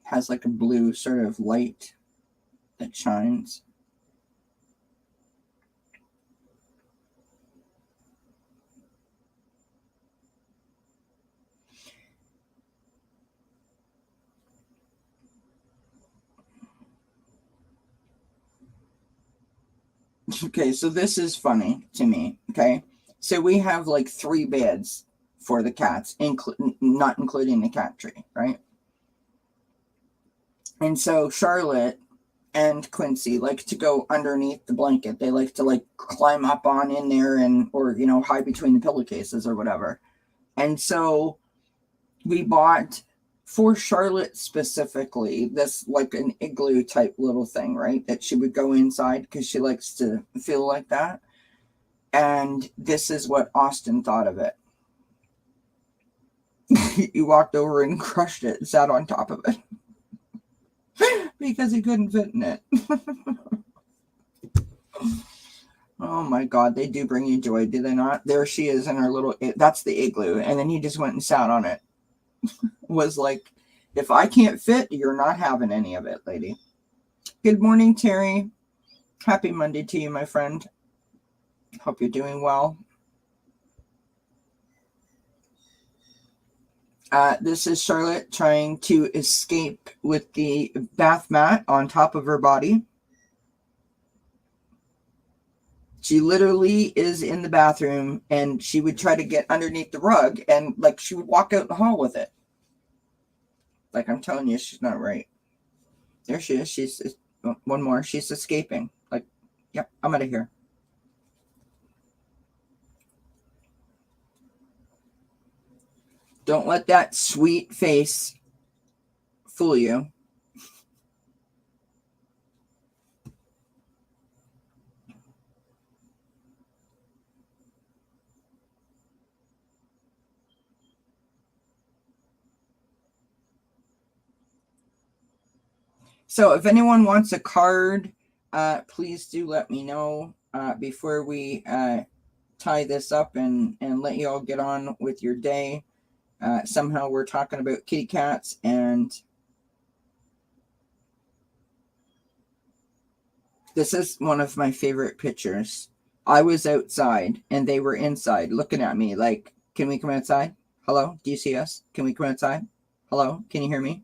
has like a blue sort of light that shines. Okay, so this is funny to me. Okay, so we have like 3 beds for the cats, not including the cat tree, right? And so Charlotte and Quincy like to go underneath the blanket. They like to like climb up on in there and or hide between the pillowcases or whatever. And so we bought for Charlotte specifically this like an igloo type little thing, right? That she would go inside because she likes to feel like that. And this is what Austin thought of it. He walked over and crushed it and sat on top of it because he couldn't fit in it. Oh my God, they do bring you joy, do they not? There she is in her little, that's the igloo. And then he just went and sat on it. Was like, if I can't fit, you're not having any of it, lady. Good morning, Terry. Happy Monday to you, my friend. Hope you're doing well. This is Charlotte trying to escape with the bath mat on top of her body. She literally is in the bathroom and she would try to get underneath the rug and like she would walk out in the hall with it. Like I'm telling you, she's not right. There she is. She's one more. She's escaping. Like, yep, I'm out of here. Don't let that sweet face fool you. So if anyone wants a card, please do let me know before we tie this up and let you all get on with your day. Somehow we're talking about kitty cats, and this is one of my favorite pictures. I was outside and they were inside looking at me like, can we come outside? Hello, do you see us? Can we come outside? Hello, can you hear me?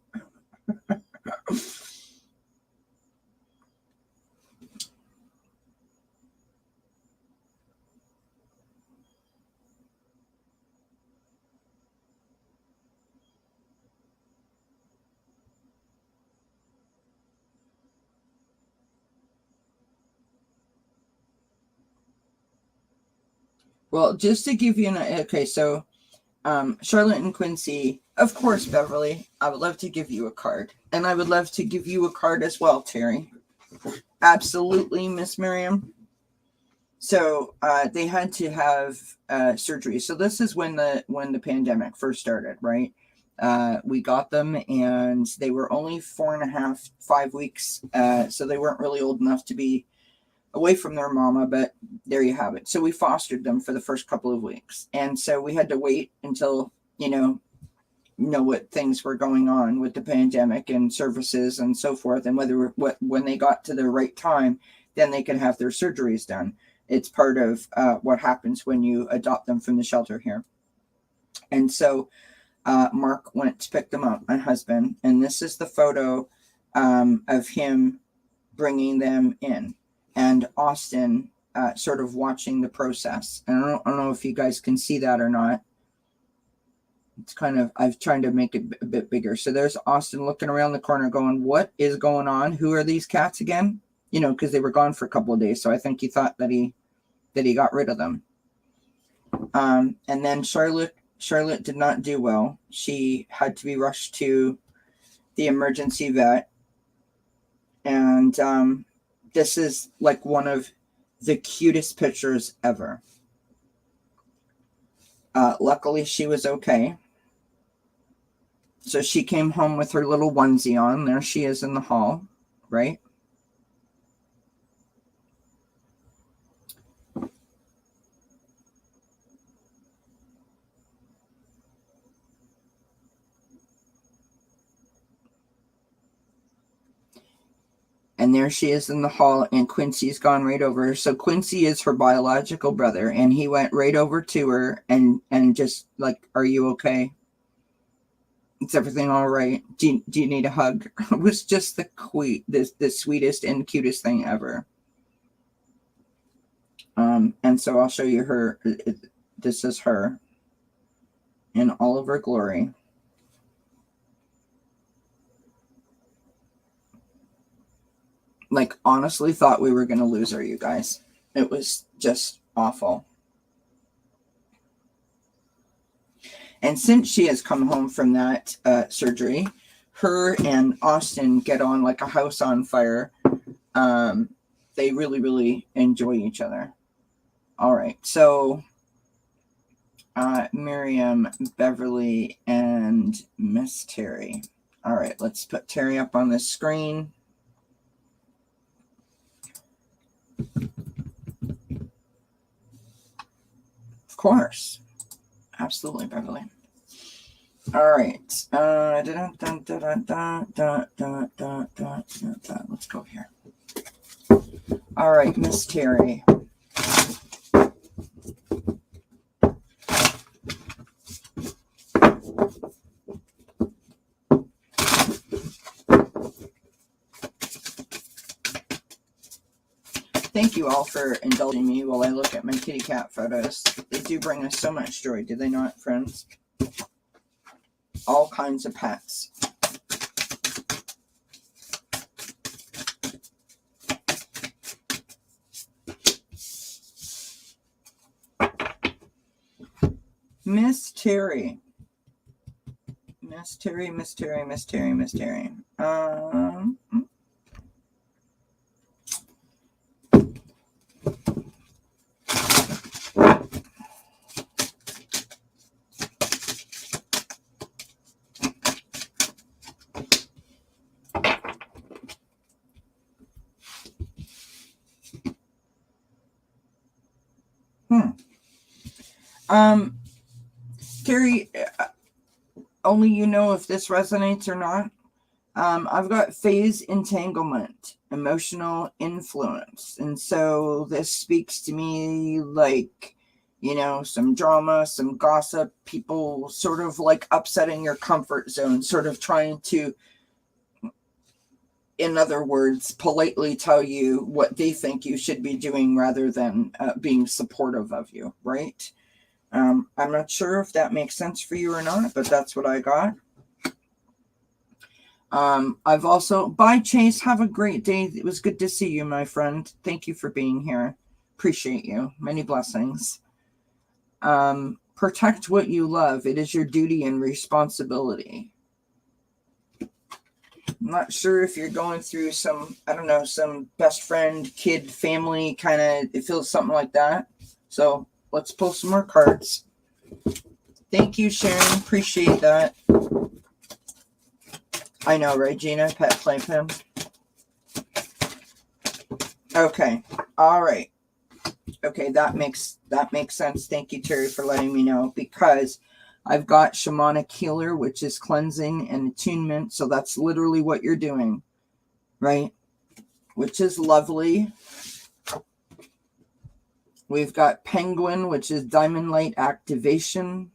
Well, just to give you an okay, so Charlotte and Quincy, of course, Beverly, I would love to give you a card. And I would love to give you a card as well, Terry. Absolutely, Miss Miriam. So they had to have surgery. So this is when the pandemic first started, right? We got them and they were only 4.5, 5 weeks. So they weren't really old enough to be away from their mama, but there you have it. So we fostered them for the first couple of weeks. And so we had to wait until, know what things were going on with the pandemic and services and so forth. And when they got to the right time, then they could have their surgeries done. It's part of what happens when you adopt them from the shelter here. And so Mark went to pick them up, my husband. And this is the photo of him bringing them in. And Austin sort of watching the process. And I don't know if you guys can see that or not. It's kind of, I've tried to make it a bit bigger. So there's Austin looking around the corner going, what is going on? Who are these cats again? Because they were gone for a couple of days. So I think he thought that he got rid of them. And then Charlotte did not do well. She had to be rushed to the emergency vet. And this is like one of the cutest pictures ever. Luckily, she was okay. So she came home with her little onesie on. There she is in the hall, right? And there she is in the hall, and Quincy's gone right over her. So Quincy is her biological brother, and he went right over to her and just like, "Are you okay? Is everything all right? Do you need a hug?" It was just the sweetest and cutest thing ever. And so I'll show you her. This is her in all of her glory. Like, honestly thought we were going to lose her, you guys. It was just awful. And since she has come home from that surgery, her and Austin get on like a house on fire. They really, really enjoy each other. All right. So Miriam, Beverly, and Miss Terry. All right. Let's put Terry up on the screen. Of course. Absolutely, Beverly. All right. Let's go here. All right, Miss Terry. Thank you all for indulging me while I look at my kitty cat photos. They do bring us so much joy, do they not, friends? All kinds of pets. Miss Terry. Miss Terry, Miss Terry, Miss Terry, Miss Terry. Terry, only you know if this resonates or not. I've got phase entanglement, emotional influence. And so this speaks to me like, you know, some drama, some gossip, people sort of like upsetting your comfort zone, sort of trying to, in other words, politely tell you what they think you should be doing rather than being supportive of you, right? I'm not sure if that makes sense for you or not, but that's what I got. I've also, bye Chase, have a great day. It was good to see you, my friend. Thank you for being here. Appreciate you. Many blessings. Protect what you love. It is your duty and responsibility. I'm not sure if you're going through some, I don't know, some best friend, kid, family kind of, it feels something like that. So let's pull some more cards. Thank you, Sharon. Appreciate that. I know, right, Gina? Pet playpen. Okay. All right. Okay, that makes sense. Thank you, Terry, for letting me know, because I've got shamanic healer, which is cleansing and attunement. So that's literally what you're doing, right? Which is lovely. We've got penguin, which is diamond light activation.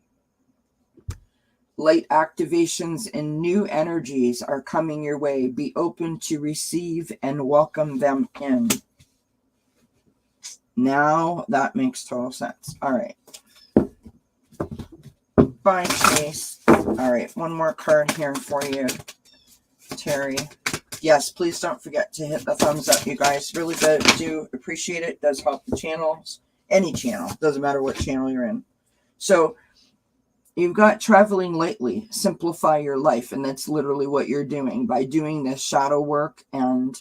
Light activations and new energies are coming your way. Be open to receive and welcome them in. Now that makes total sense. All right. Bye, Chase. All right. One more card here for you, Terry. Yes, please don't forget to hit the thumbs up, you guys. Really do appreciate it. It does help the channels. Any channel. Doesn't matter what channel you're in. So you've got traveling lightly. Simplify your life. And that's literally what you're doing by doing this shadow work and,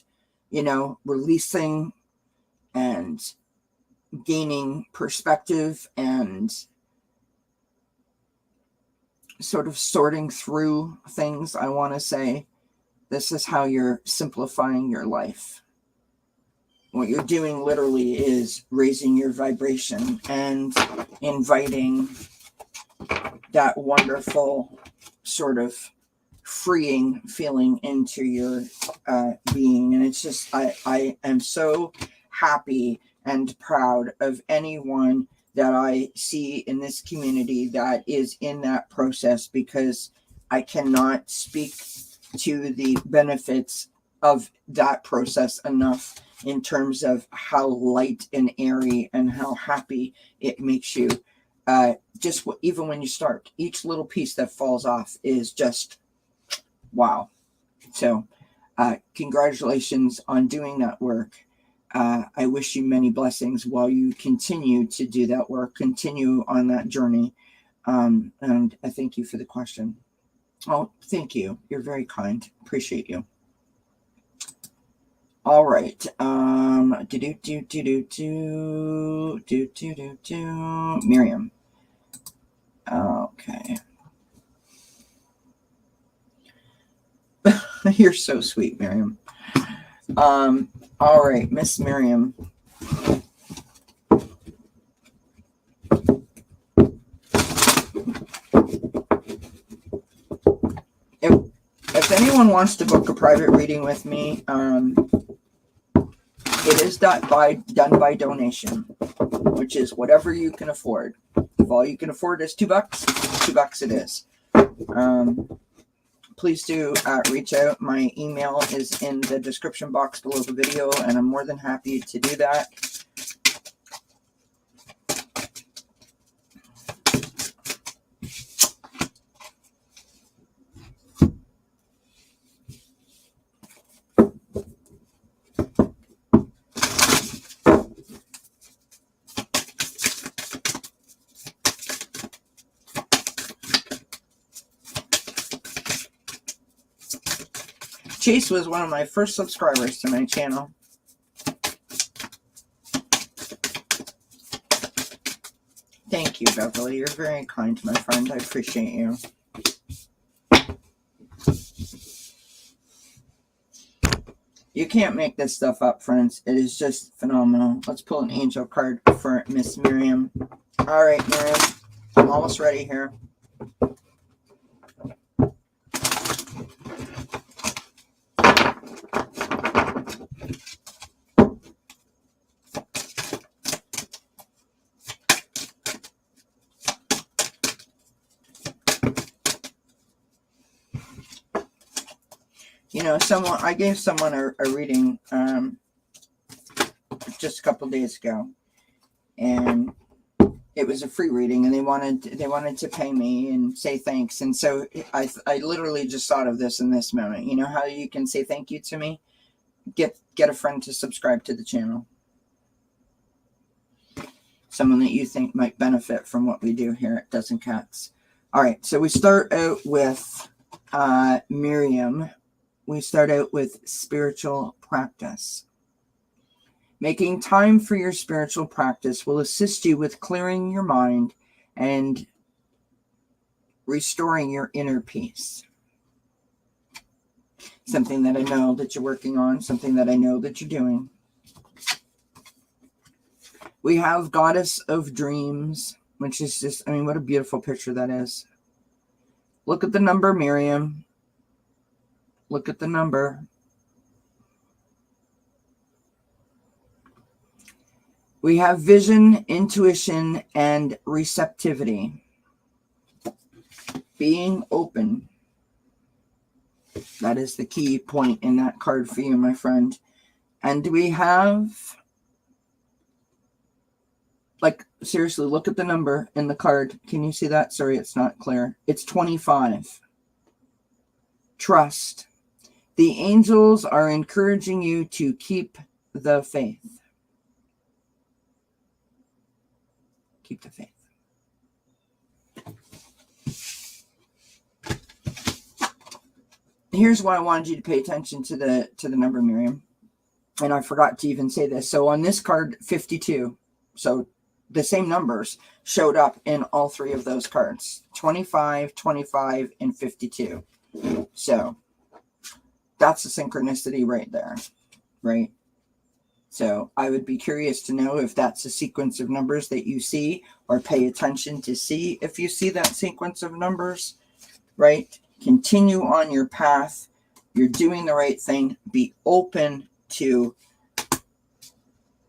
you know, releasing and gaining perspective and sort of sorting through things, I want to say this is how you're simplifying your life. What you're doing literally is raising your vibration and inviting that wonderful sort of freeing feeling into your being. And it's just, I am so happy and proud of anyone that I see in this community that is in that process, because I cannot speak to the benefits of that process enough in terms of how light and airy and how happy it makes you. Just even when you start, each little piece that falls off is just wow. So congratulations on doing that work. I wish you many blessings while you continue to do that work, continue on that journey. And I thank you for the question. Oh, thank you. You're very kind. Appreciate you. All right. Miriam. Okay. You're so sweet, Miriam. All right, Miss Miriam. If anyone wants to book a private reading with me, it is done by donation, which is whatever you can afford. If all you can afford is $2, $2 it is. Please do reach out. My email is in the description box below the video, and I'm more than happy to do that. Chase was one of my first subscribers to my channel. Thank you, Beverly. You're very kind, my friend. I appreciate you. You can't make this stuff up, friends. It is just phenomenal. Let's pull an angel card for Miss Miriam. All right, Miriam. I'm almost ready here. You know, I gave someone a reading just a couple days ago, and it was a free reading, and they wanted to pay me and say thanks. And so I literally just thought of this in this moment. You know how you can say thank you to me? Get a friend to subscribe to the channel. Someone that you think might benefit from what we do here at dzncats. All right, so we start out with Miriam. We start out with spiritual practice. Making time for your spiritual practice will assist you with clearing your mind and restoring your inner peace. Something that I know that you're working on, something that I know that you're doing. We have Goddess of Dreams, which is just, I mean, what a beautiful picture that is. Look at the number, Miriam. Look at the number. We have vision, intuition, and receptivity. Being open. That is the key point in that card for you, my friend. And we have, like, seriously, look at the number in the card. Can you see that? Sorry, it's not clear. It's 25. Trust. The angels are encouraging you to keep the faith. Keep the faith. Here's why I wanted you to pay attention to the number, Miriam. And I forgot to even say this. So on this card, 52. So the same numbers showed up in all three of those cards, 25, 25, and 52. So that's a synchronicity right there, right? So I would be curious to know if that's a sequence of numbers that you see, or pay attention to see if you see that sequence of numbers, right? Continue on your path. You're doing the right thing. Be open to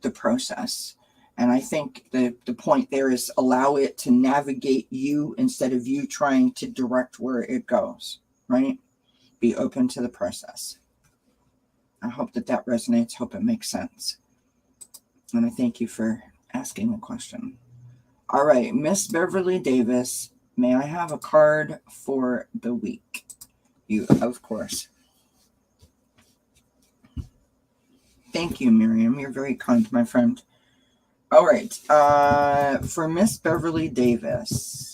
the process. And I think the point there is allow it to navigate you instead of you trying to direct where it goes, right? Be open to the process. I hope that resonates. Hope it makes sense. And I thank you for asking the question. All right, Miss Beverly Davis, may I have a card for the week? You, of course. Thank you, Miriam. You're very kind, my friend. All right, for Miss Beverly Davis.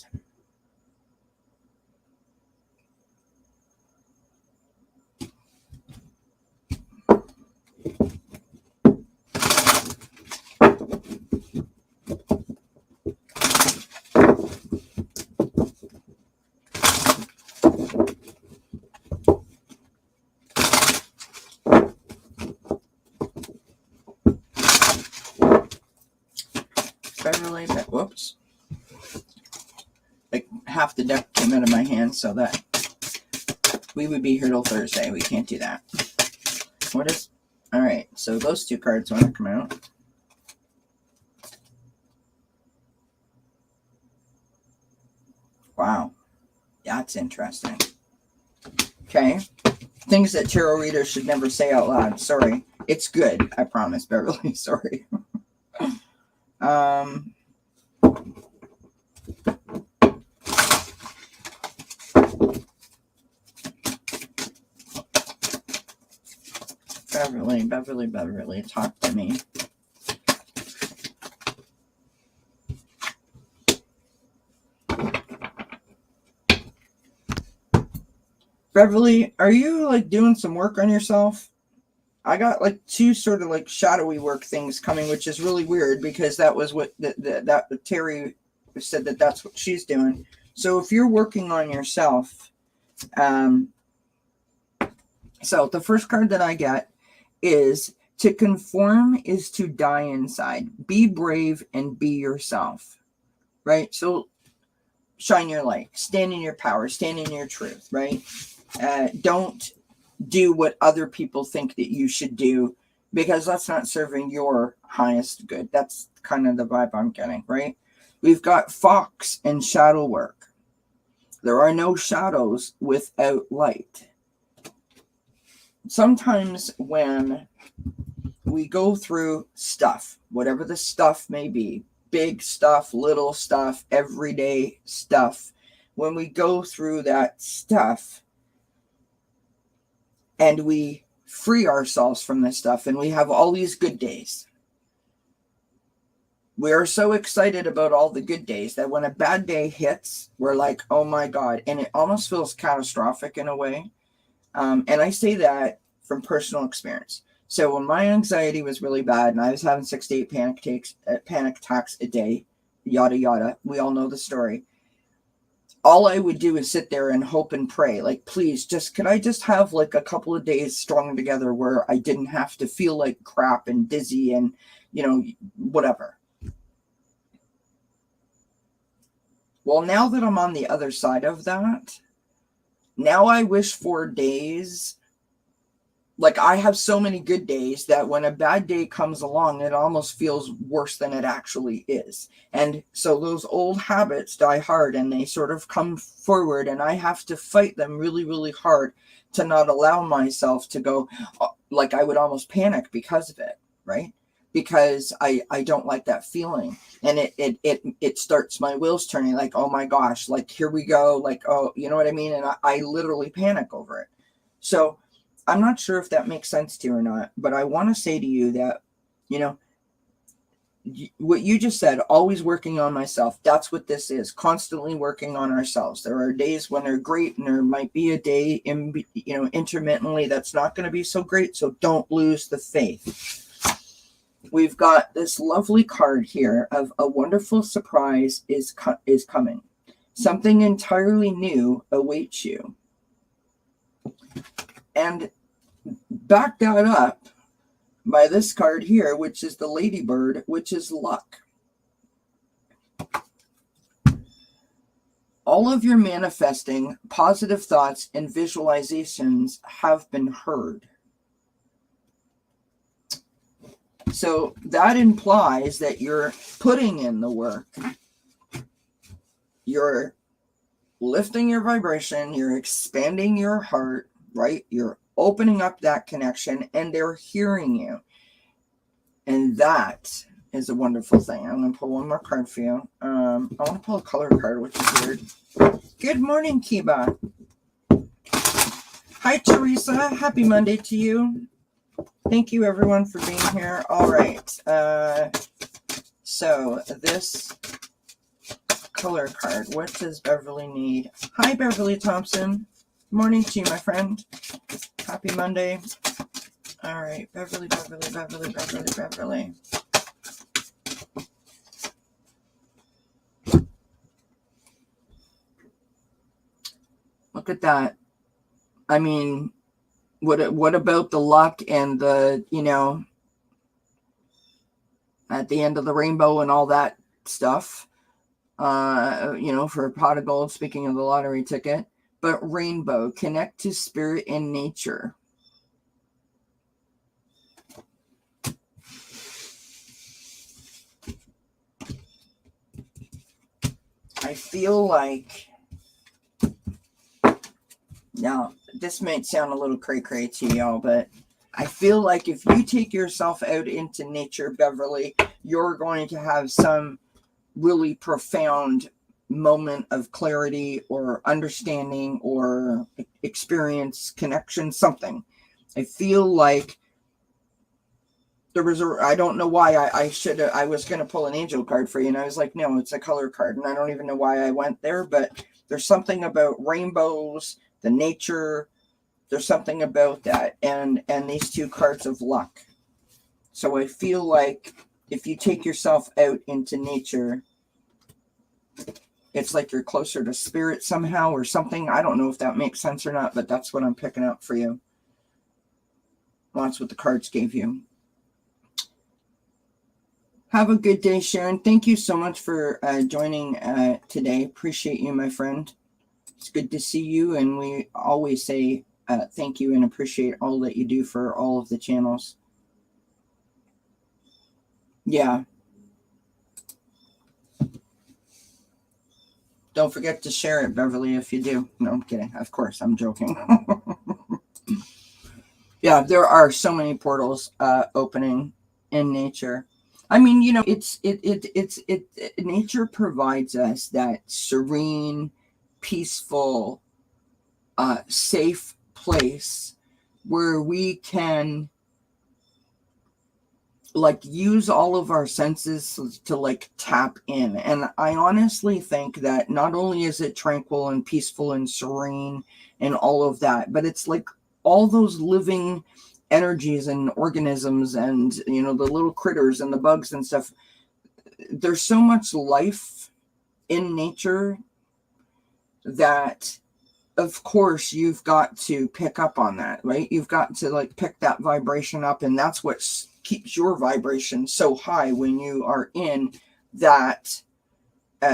Beverly, whoops. Like half the deck came out of my hand, so that we would be here till Thursday. We can't do that. What is... All right, so those two cards want to come out. Wow. That's interesting. Okay. Things that tarot readers should never say out loud. Sorry. It's good. I promise, Beverly. Sorry. Beverly, talk to me. Beverly, are you like doing some work on yourself? I got like two sort of like shadowy work things coming, which is really weird because that was what that Terry said that's what she's doing. So if you're working on yourself, so the first card that I get is to conform is to die inside. Be brave and be yourself, right? So shine your light, stand in your power, stand in your truth, right? Don't do what other people think that you should do because that's not serving your highest good. That's kind of the vibe I'm getting, right? We've got fox and shadow work. There are no shadows without light. Sometimes when we go through stuff, whatever the stuff may be, big stuff, little stuff, everyday stuff, when we go through that stuff and we free ourselves from this stuff and we have all these good days, we are so excited about all the good days that when a bad day hits, we're like, oh my God. And it almost feels catastrophic in a way. And I say that from personal experience. So when my anxiety was really bad and I was having 6 to 8 panic attacks a day, yada, yada, we all know the story. All I would do is sit there and hope and pray, like, please, could I just have like a couple of days strung together where I didn't have to feel like crap and dizzy and, whatever. Well, now that I'm on the other side of that, now I wish for days. Like I have so many good days that when a bad day comes along, it almost feels worse than it actually is. And so those old habits die hard and they sort of come forward and I have to fight them really, really hard to not allow myself to go like I would almost panic because of it, right? Because I don't like that feeling. And it starts my wheels turning like, oh my gosh, like here we go. Like, oh, you know what I mean? And I literally panic over it. So I'm not sure if that makes sense to you or not, but I want to say to you that, what you just said, always working on myself. That's what this is. Constantly working on ourselves. There are days when they're great and there might be a day intermittently that's not going to be so great. So don't lose the faith. we've got this lovely card here of a wonderful surprise is coming. Something entirely new awaits you. And back that up by this card here, which is the Ladybird, which is luck. All of your manifesting, positive thoughts, and visualizations have been heard. So that implies that you're putting in the work. You're lifting your vibration. You're expanding your heart, right? You're opening up that connection, and they're hearing you. And that is a wonderful thing. I'm going to pull one more card for you. I want to pull a color card, which is weird. Good morning, Kiba. Hi, Teresa. Happy Monday to you. Thank you, everyone, for being here. All right. So this color card, what does Beverly need? Hi, Beverly Thompson. Morning to you, my friend. Happy Monday. All right. Beverly. Look at that. I mean, what about the luck and the, at the end of the rainbow and all that stuff, for a pot of gold, speaking of the lottery ticket, but rainbow, connect to spirit and nature. I feel like, now, this might sound a little cray-cray to y'all, but I feel like if you take yourself out into nature, Beverly, you're going to have some really profound moment of clarity or understanding or experience, connection, something. I feel like there was I don't know why I was going to pull an angel card for you, and I was like, no, it's a color card, and I don't even know why I went there, but there's something about rainbows, the nature, there's something about that, and these two cards of luck. So I feel like if you take yourself out into nature, it's like you're closer to spirit somehow or something. I don't know if that makes sense or not, but that's what I'm picking up for you. Well, that's what the cards gave you. Have a good day, Sharon. Thank you so much for joining today. Appreciate you, my friend. It's good to see you, and we always say thank you and appreciate all that you do for all of the channels. Yeah. Don't forget to share it, Beverly, if you do. No, I'm kidding. Of course, I'm joking. Yeah, there are so many portals opening in nature. I mean, nature provides us that serene, peaceful, safe place where we can use all of our senses to tap in. And I honestly think that not only is it tranquil and peaceful and serene and all of that, but it's like all those living energies and organisms and the little critters and the bugs and stuff. There's so much life in nature that, of course, you've got to pick up on that, right? You've got to pick that vibration up, and that's what keeps your vibration so high when you are in that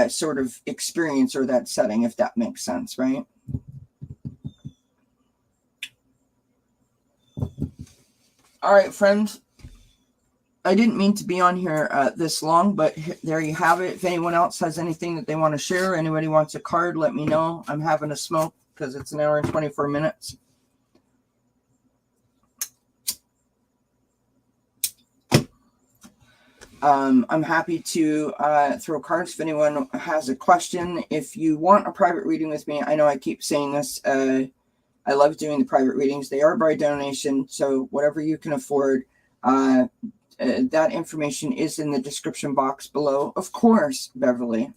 sort of experience or that setting, if that makes sense, right? All right, friends. I didn't mean to be on here this long, but there you have it. If anyone else has anything that they want to share, anybody wants a card, let me know. I'm having a smoke because it's an hour and 24 minutes. I'm happy to throw cards if anyone has a question. If you want a private reading with me, I know I keep saying this. I love doing the private readings. They are by donation, so whatever you can afford, that information is in the description box below. Of course, Beverly.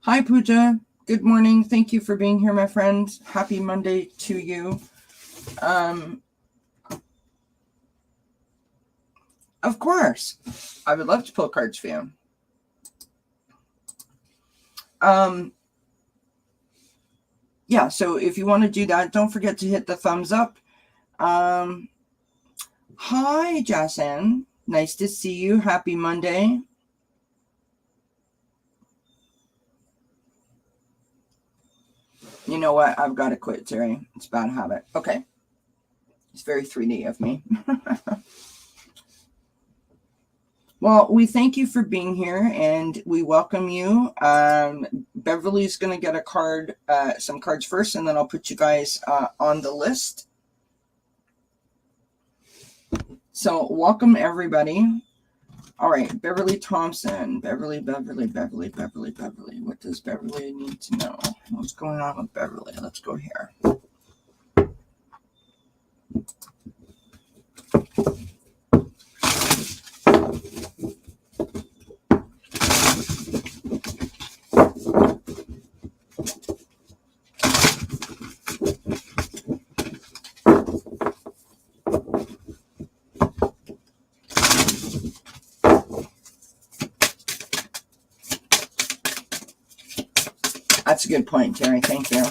Hi, Pooja. Good morning. Thank you for being here, my friend. Happy Monday to you. Of course. I would love to pull cards for you. Yeah, so if you want to do that, don't forget to hit the thumbs up. Hi, Jason. Nice to see you. Happy Monday. You know what? I've got to quit, Terry. It's a bad habit. Okay. It's very 3D of me. Well, we thank you for being here, and we welcome you. Beverly's going to get a card, some cards first, and then I'll put you guys on the list. So, welcome everybody. All right, Beverly Thompson. Beverly. What does Beverly need to know? What's going on with Beverly? Let's go here. That's a good point, Terry. Thank you.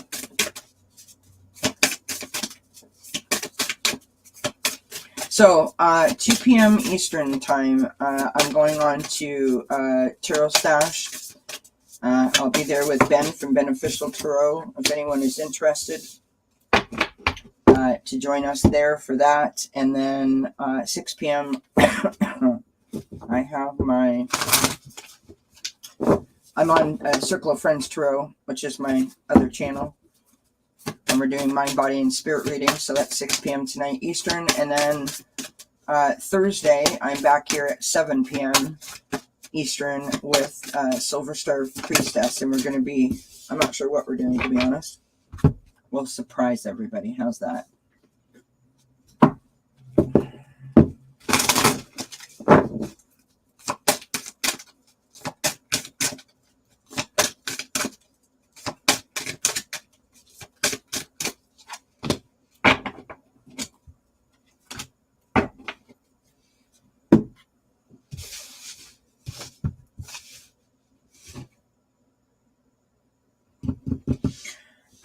So, 2 p.m. Eastern time, I'm going on to Tarot Stash. I'll be there with Ben from Beneficial Tarot, if anyone is interested to join us there for that. And then 6 p.m., I have I'm on Circle of Friends Tarot, which is my other channel. And we're doing mind, body, and spirit readings. So that's 6 p.m. tonight Eastern. And then Thursday, I'm back here at 7 p.m. Eastern with Silver Star Priestess. And we're going to be, I'm not sure what we're doing, to be honest. We'll surprise everybody. How's that?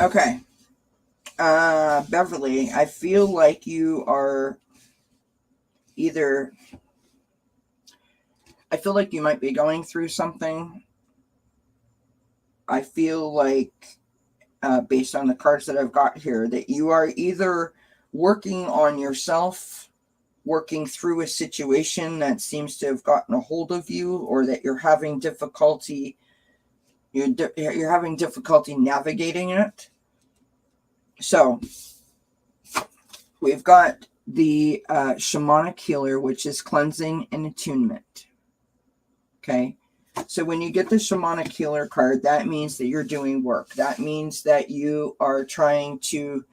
Okay. Beverly, I feel like you are I feel like you might be going through something. I feel like, based on the cards that I've got here, that you are either working on yourself, working through a situation that seems to have gotten a hold of you, or that you're having difficulty you're having difficulty navigating it. So we've got the shamanic healer, which is cleansing and attunement. Okay. So when you get the shamanic healer card, that means that you're doing work. That means that you are trying to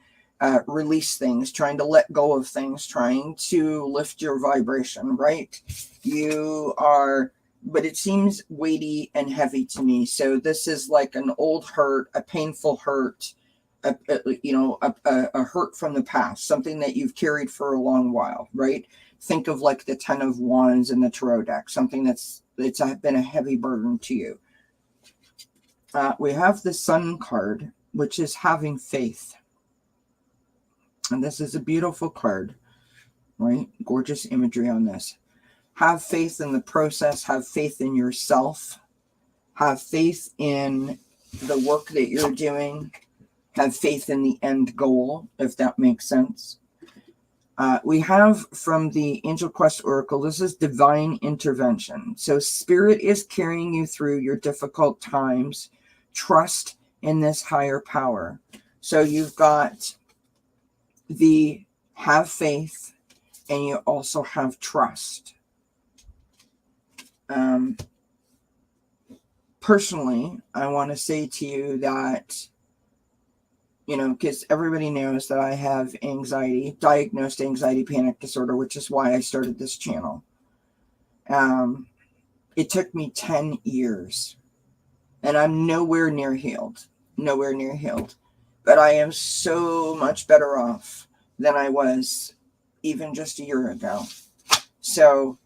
release things, trying to let go of things, trying to lift your vibration, right? You are, but it seems weighty and heavy to me. So this is like an old hurt, a painful hurt, a hurt from the past, something that you've carried for a long while, right? Think of like the 10 of Wands in the tarot deck, something it's been a heavy burden to you. We have the Sun card, which is having faith. And this is a beautiful card, right? Gorgeous imagery on this. Have faith in the process. Have faith in yourself. Have faith in the work that you're doing. Have faith in the end goal, if that makes sense. We have from the Angel Quest Oracle, this is divine intervention. So Spirit is carrying you through your difficult times. Trust in this higher power. So you've got the have faith, and you also have trust. Personally, I want to say to you that, because everybody knows that I have diagnosed anxiety panic disorder, which is why I started this channel. It took me 10 years, and I'm nowhere near healed, but I am so much better off than I was even just a year ago. So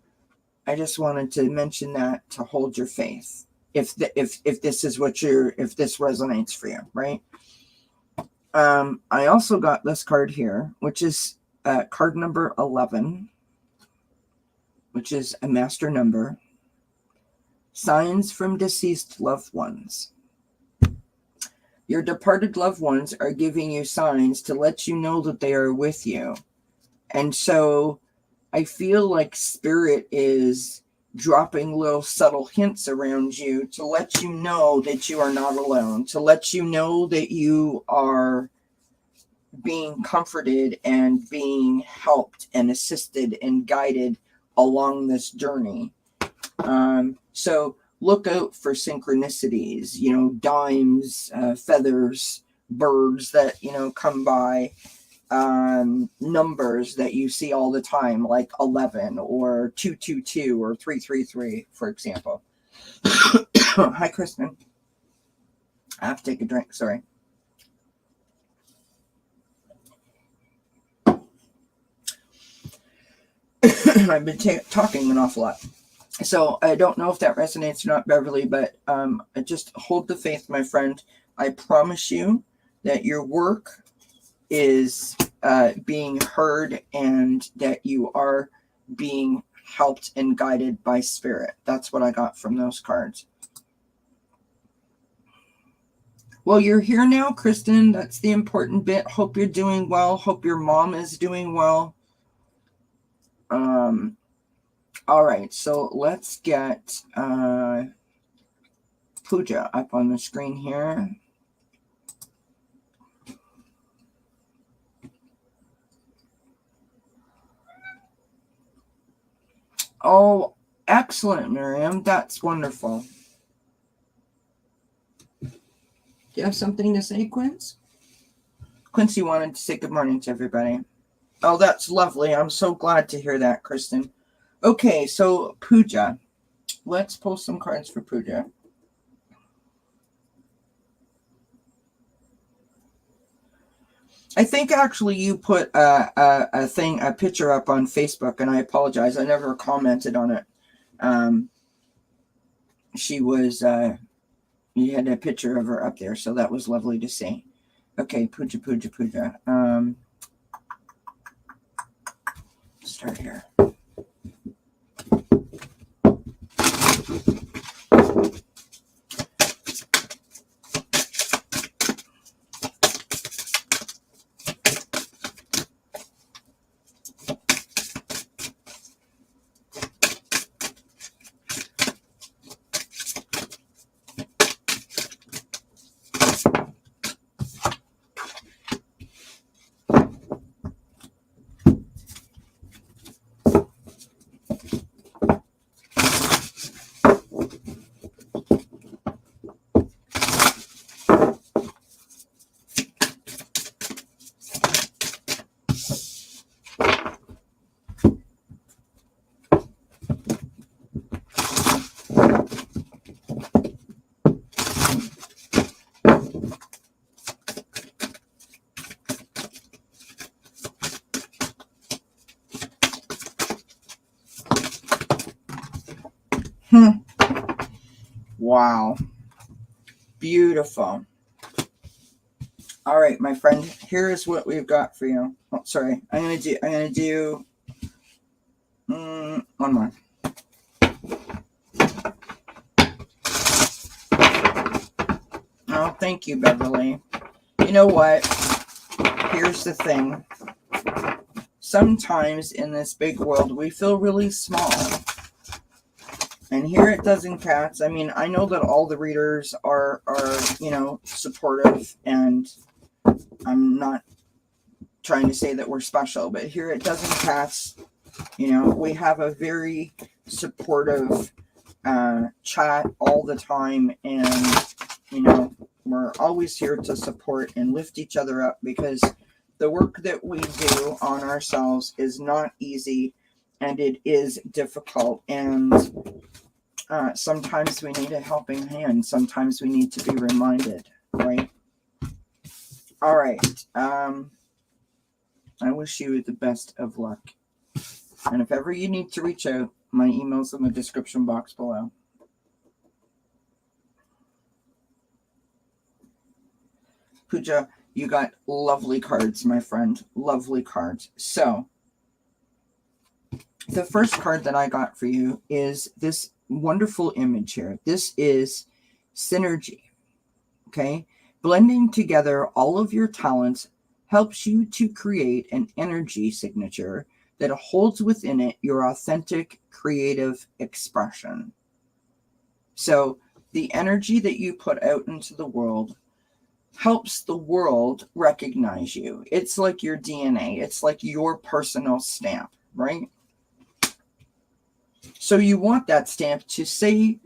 I just wanted to mention that to hold your faith. If this is what if this resonates for you, right? I also got this card here, which is card number 11, which is a master number. Signs from deceased loved ones. Your departed loved ones are giving you signs to let you know that they are with you. And so I feel like Spirit is dropping little subtle hints around you to let you know that you are not alone, to let you know that you are being comforted and being helped and assisted and guided along this journey. So look out for synchronicities, dimes, feathers, birds that, come by, numbers that you see all the time, like 11 or 222 or 333, for example. Hi, Kristen. I have to take a drink. Sorry. I've been talking an awful lot. So I don't know if that resonates or not, Beverly, but just hold the faith, my friend. I promise you that your work is being heard and that you are being helped and guided by Spirit. That's what I got from those cards. Well, you're here now, Kristen. That's the important bit. Hope you're doing well. Hope your mom is doing well. All right, so let's get Pooja up on the screen here. Oh, excellent, Miriam. That's wonderful. Do you have something to say, Quince? Quincy wanted to say good morning to everybody. Oh, that's lovely. I'm so glad to hear that, Kristen. Okay, so Pooja. Let's pull some cards for Pooja. I think actually you put a picture up on Facebook, and I apologize. I never commented on it. She was, you had a picture of her up there, so that was lovely to see. Okay, Pooja. Start here. Wow. Beautiful. All right, my friend, here is what we've got for you. Oh, sorry. I'm going to do one more. Oh, thank you, Beverly. You know what? Here's the thing. Sometimes in this big world, we feel really small. And here at dzncats, I mean, I know that all the readers are supportive, and I'm not trying to say that we're special, but here at dzncats, we have a very supportive chat all the time, and we're always here to support and lift each other up, because the work that we do on ourselves is not easy, and it is difficult, and sometimes we need a helping hand. Sometimes we need to be reminded, right? All right. I wish you the best of luck. And if ever you need to reach out, My email's in the description box below. Pooja, you got lovely cards, my friend. Lovely cards. So, the first card that I got for you is this wonderful image here. This is synergy. Okay? Blending together all of your talents helps you to create an energy signature that holds within it your authentic creative expression. So, the energy that you put out into the world helps the world recognize you. It's like your DNA. It's like your personal stamp, right? So you want that stamp to say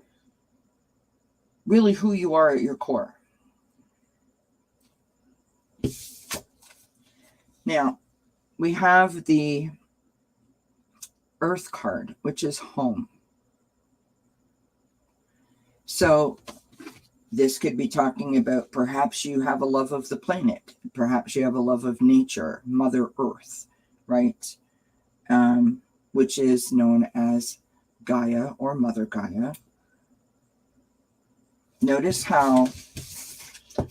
really who you are at your core. Now, we have the Earth card, which is home. So this could be talking about perhaps you have a love of the planet. Perhaps you have a love of nature, Mother Earth, right? Which is known as Gaia or Mother Gaia. Notice how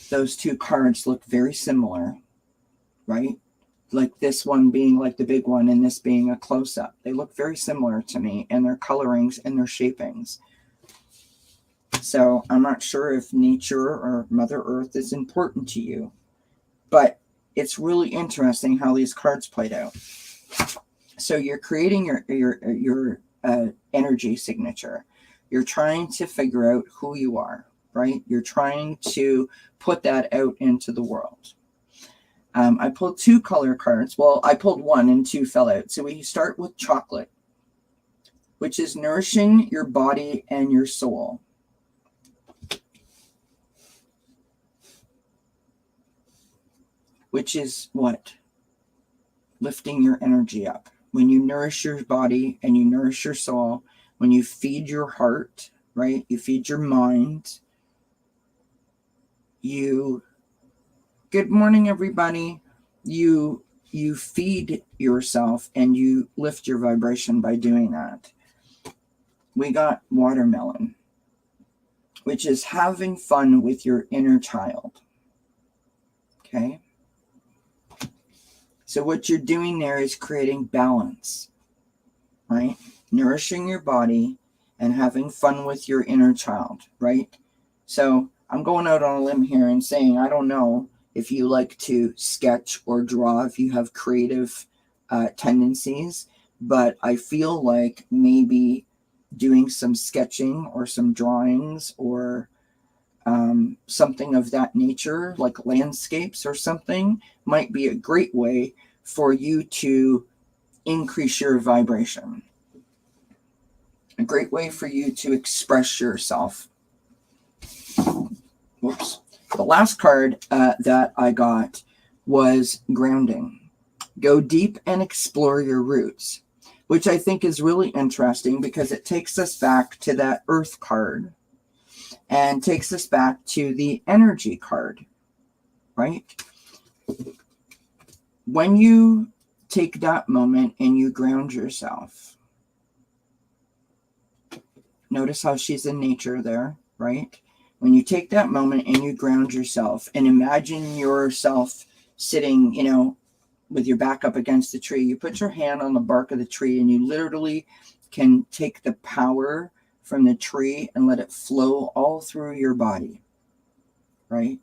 those two cards look very similar, right? Like this one being like the big one and this being a close-up. They look very similar to me in their colorings and their shapings. So I'm not sure if nature or Mother Earth is important to you, but it's really interesting how these cards played out. So you're creating your energy signature. You're trying to figure out who you are, right? You're trying to put that out into the world. I pulled two color cards. Well, I pulled one and two fell out. So we start with chocolate, which is nourishing your body and your soul. Which is what? Lifting your energy up. When you nourish your body and you nourish your soul, when you feed your heart, right? You feed your mind. Good morning, everybody. You feed yourself and you lift your vibration by doing that. We got watermelon, which is having fun with your inner child. Okay? So what you're doing there is creating balance, right? Nourishing your body and having fun with your inner child, right? So I'm going out on a limb here and saying, I don't know if you like to sketch or draw, if you have creative tendencies, but I feel like maybe doing some sketching or some drawings or something of that nature, like landscapes or something, might be a great way for you to increase your vibration. A great way for you to express yourself. Whoops. The last card that I got was grounding. Go deep and explore your roots, which I think is really interesting because it takes us back to that Earth card and takes us back to the energy card, right? When you take that moment and you ground yourself, notice how she's in nature there, right? When you take that moment and you ground yourself and imagine yourself sitting, with your back up against the tree, you put your hand on the bark of the tree and you literally can take the power from the tree and let it flow all through your body, right?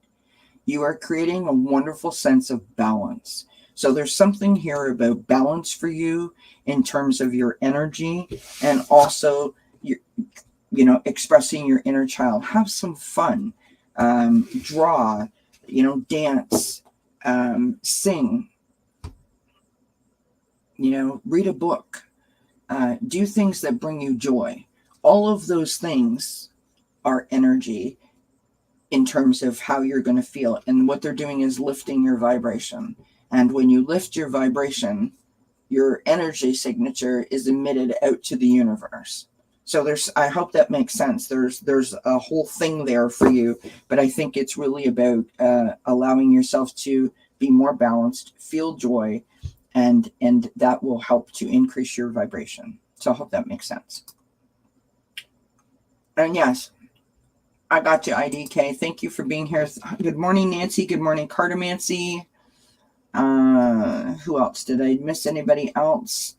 You are creating a wonderful sense of balance. So there's something here about balance for you in terms of your energy and also your, expressing your inner child. Have some fun, draw, dance, sing, read a book, do things that bring you joy. All of those things are energy in terms of how you're going to feel. And what they're doing is lifting your vibration. And when you lift your vibration, your energy signature is emitted out to the universe. So I hope that makes sense. There's a whole thing there for you, but I think it's really about allowing yourself to be more balanced, feel joy, and that will help to increase your vibration. So I hope that makes sense. And yes, I got you, IDK. Thank you for being here. Good morning, Nancy. Good morning, Cartomancy. Who else? Did I miss anybody else?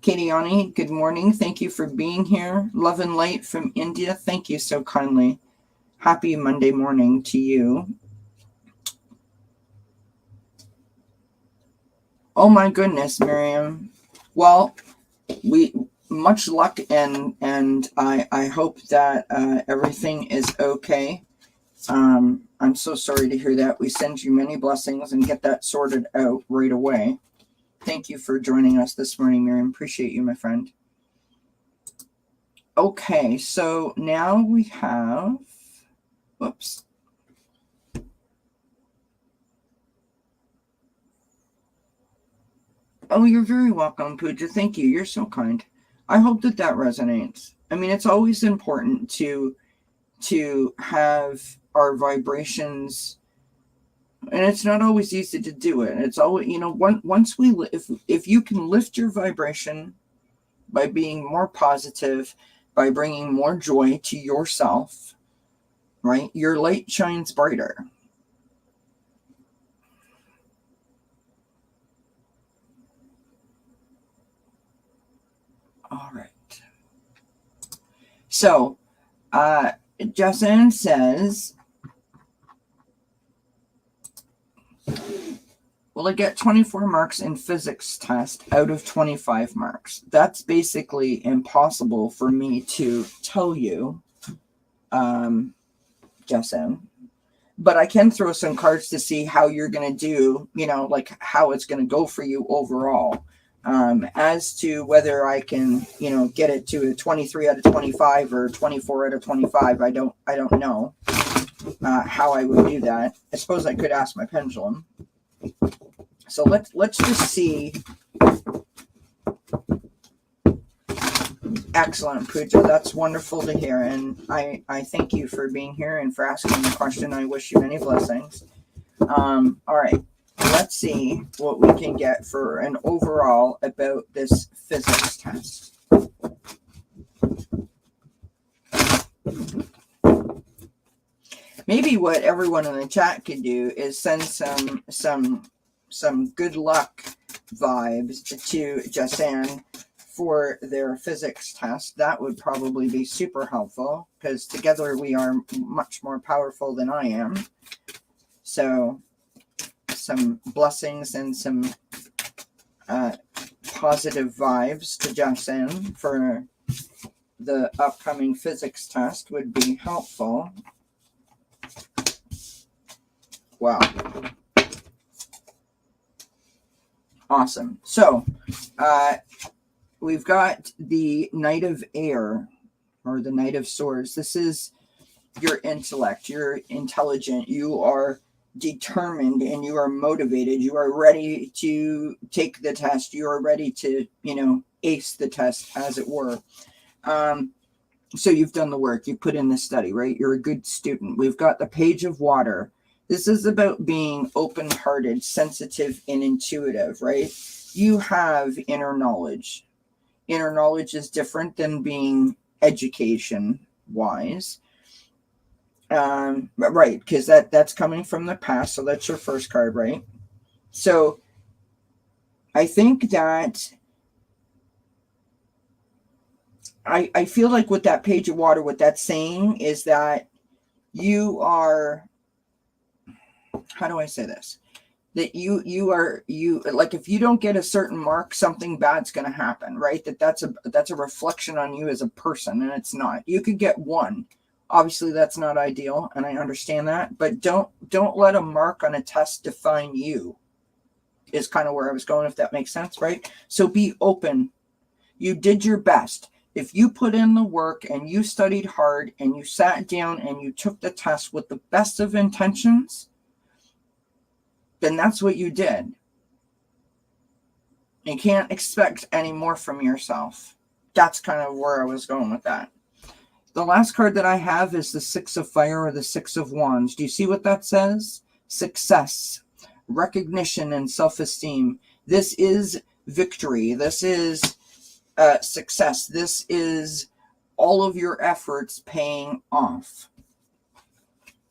Katiani, good morning. Thank you for being here. Love and light from India. Thank you so kindly. Happy Monday morning to you. Oh my goodness, Miriam. Well, much luck, and I hope that everything is okay. I'm so sorry to hear that. We send you many blessings and get that sorted out right away. Thank you for joining us this morning, Miriam. Appreciate you, my friend. Okay, so now we have, whoops. Oh, you're very welcome, Pooja. Thank you. You're so kind. I hope that resonates. I mean, it's always important to have our vibrations, and it's not always easy to do it. It's always, once if you can lift your vibration by being more positive, by bringing more joy to yourself, right? Your light shines brighter. All right. So, Jason says, will I get 24 marks in physics test out of 25 marks? That's basically impossible for me to tell you, Jason. But I can throw some cards to see how you're going to do, like how it's going to go for you overall. As to whether I can, get it to a 23 out of 25 or 24 out of 25, I don't know how I would do that. I suppose I could ask my pendulum. So let's just see. Excellent, Pooja. That's wonderful to hear, and I thank you for being here and for asking the question. I wish you many blessings. All right. Let's see what we can get for an overall about this physics test. Maybe what everyone in the chat could do is send some good luck vibes to Jasan for their physics test. That would probably be super helpful because together we are much more powerful than I am. So some blessings and some positive vibes to Jason for the upcoming physics test would be helpful. Wow. Awesome. So we've got the Knight of Air, or the Knight of Swords. This is your intellect. You're intelligent. You are determined and you are motivated. You are ready to take the test. You are ready to, ace the test, as it were. So you've done the work. You put in the study, right? You're a good student. We've got the Page of Water. This is about being open-hearted, sensitive, and intuitive, right? You have inner knowledge. Inner knowledge is different than being education-wise. Right, because that's coming from the past, so that's your first card, right? So I think that I feel like with that Page of Water, what that's saying is that you are, how do I say this? That you like, if you don't get a certain mark, something bad's going to happen, right? That's a reflection on you as a person, and it's not. You could get one. Obviously, that's not ideal, and I understand that. But don't let a mark on a test define you, is kind of where I was going, if that makes sense, right? So be open. You did your best. If you put in the work and you studied hard and you sat down and you took the test with the best of intentions, then that's what you did. You can't expect any more from yourself. That's kind of where I was going with that. The last card that I have is the Six of Fire, or the Six of Wands. Do you see what that says? Success. recognition and self-esteem. This is victory. This is success. This is all of your efforts paying off.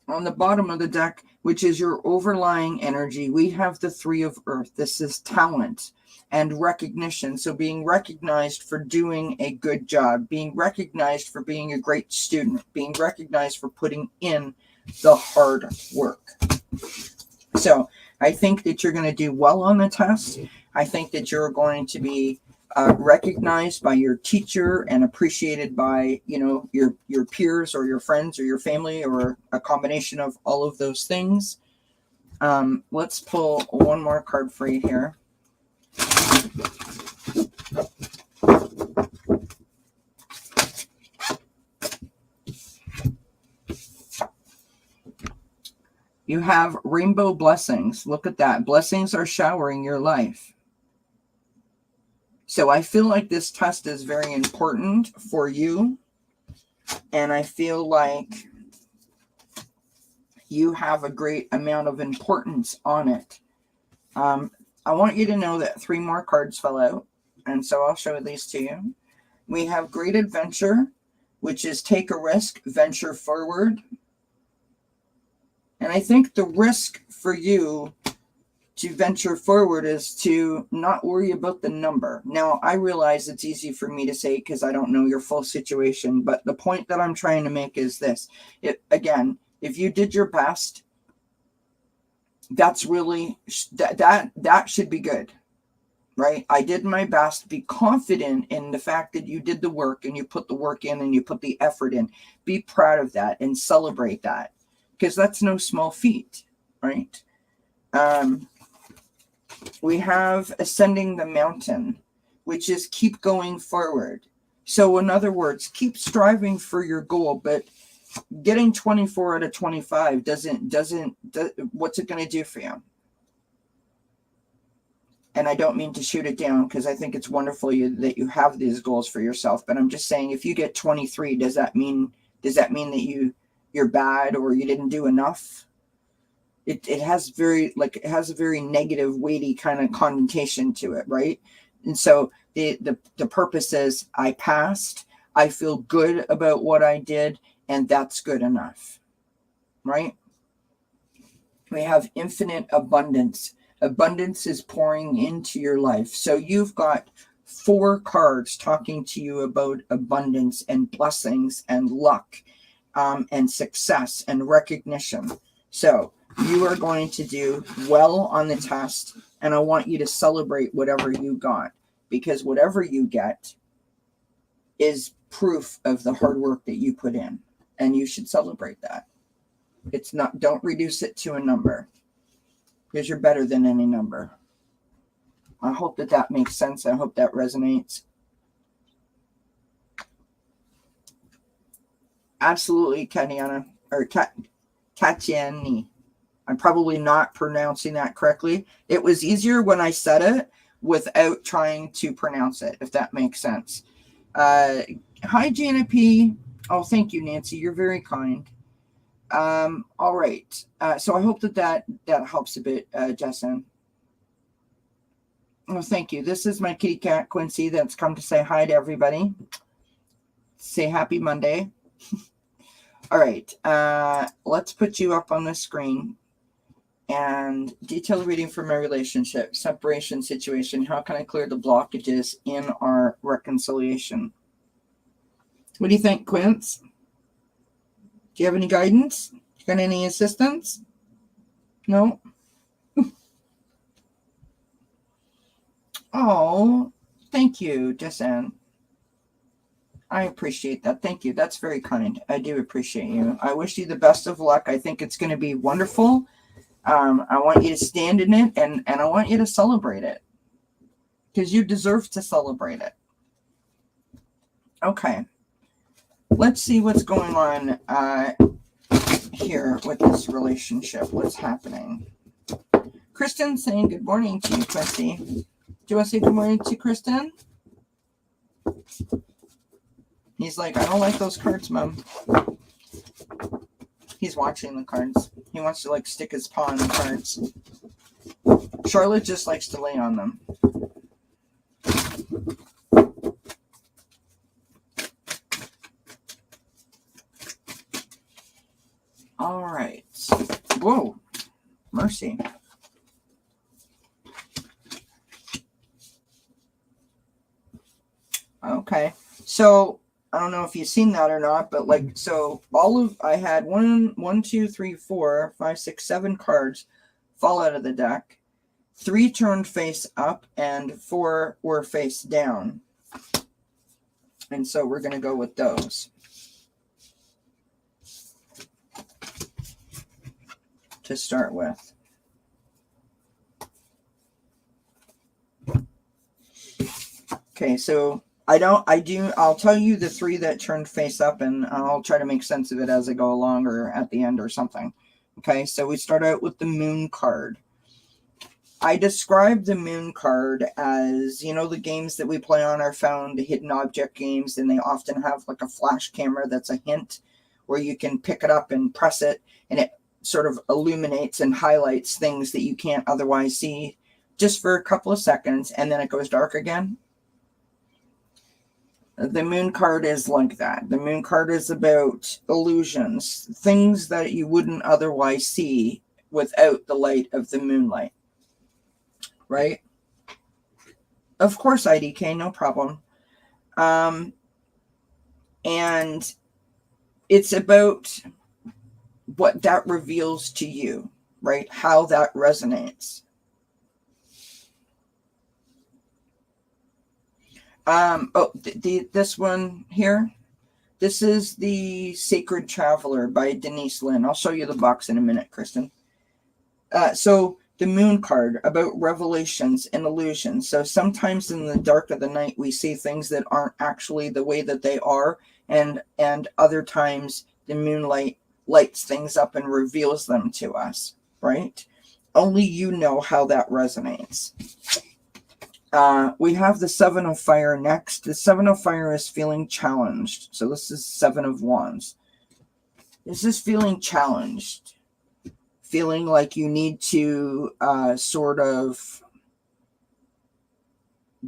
On the bottom of the deck, which is your overlying energy, we have the Three of Earth. This is talent and recognition. So being recognized for doing a good job, being recognized for being a great student, being recognized for putting in the hard work. So I think that you're going to do well on the test. I think that you're going to be recognized by your teacher and appreciated by, you know, your peers or your friends or your family, or a combination of all of those things. Let's pull one more card for you here. You have rainbow blessings. Look at that. Blessings are showering your life. So I feel like this test is very important for you. And I feel like you have a great amount of importance on it. I want you to know that 3 more cards fell out. And so I'll show these to you. We have great adventure, which is take a risk, venture forward. And I think the risk for you to venture forward is to not worry about the number. Now, I realize it's easy for me to say because I don't know your full situation, but the point that I'm trying to make is this. Again, if you did your best, that's really, that should be good, right? I did my best. Be confident in the fact that you did the work and you put the work in and you put the effort in. Be proud of that and celebrate that, because that's no small feat, right? We have ascending the mountain, which is keep going forward. So in other words, keep striving for your goal, but getting 24 out of 25 what's it going to do for you? And I don't mean to shoot it down, because I think it's wonderful that you have these goals for yourself. But I'm just saying, if you get 23, does that mean that you're bad or you didn't do enough? It has a very negative, weighty kind of connotation to it, right? And so the purpose is, I passed, I feel good about what I did, and that's good enough, right? We have infinite abundance. Abundance is pouring into your life. So you've got 4 cards talking to you about abundance and blessings and luck, and success and recognition. So you are going to do well on the test, and I want you to celebrate whatever you got, because whatever you get is proof of the hard work that you put in, and you should celebrate that. Don't reduce it to a number, because you're better than any number. I hope that makes sense. I hope that resonates. Absolutely, Katiana, or Katiani. I'm probably not pronouncing that correctly. It was easier when I said it without trying to pronounce it, if that makes sense. Hi, Jana P. Oh, thank you, Nancy. You're very kind. All right. So I hope that helps a bit, Jessen. Oh, thank you. This is my kitty cat, Quincy, that's come to say hi to everybody. Say happy Monday. All right. Let's put you up on the screen. And detailed reading for my relationship, separation situation. How can I clear the blockages in our reconciliation? What do you think, Quince? Do you have any guidance? Got any assistance? No? Oh, thank you, Jessanne. I appreciate that. Thank you. That's very kind. I do appreciate you. I wish you the best of luck. I think it's going to be wonderful. I want you to stand in it, and I want you to celebrate it, because you deserve to celebrate it. Okay. Let's see what's going on here with this relationship. What's happening? Kristen saying good morning to you, Quincy. Do you want to say good morning to Kristen? He's like, I don't like those cards, Mom. He's watching the cards. He wants to stick his paw in the cards. Charlotte just likes to lay on them. All right. Whoa. Mercy. Okay. So I don't know if you've seen that or not, but like, so I had 1, 2, 3, 4, 5, 6, 7 cards fall out of the deck. 3 turned face up and 4 were face down. And so we're going to go with those to start with. Okay, so I'll tell you the 3 that turned face up, and I'll try to make sense of it as I go along or at the end or something. Okay, so we start out with the moon card. I describe the moon card as, you know, the games that we play on our phone, the hidden object games, and they often have like a flash camera that's a hint where you can pick it up and press it, and it sort of illuminates and highlights things that you can't otherwise see just for a couple of seconds, and then it goes dark again. The moon card is like that. The moon card is about illusions, things that you wouldn't otherwise see without the light of the moonlight. Right? Of course, IDK, no problem. And it's about what that reveals to you, right? How that resonates. This one here, this is the Sacred Traveler by Denise Lynn. I'll show you the box in a minute, Kristen. So the moon card, about revelations and illusions. So sometimes in the dark of the night, we see things that aren't actually the way that they are. And other times the moonlight lights things up and reveals them to us, right? Only you know how that resonates. We have the 7 of Fire next. The 7 of Fire is feeling challenged. So this is 7 of Wands. This is feeling challenged. Feeling like you need to sort of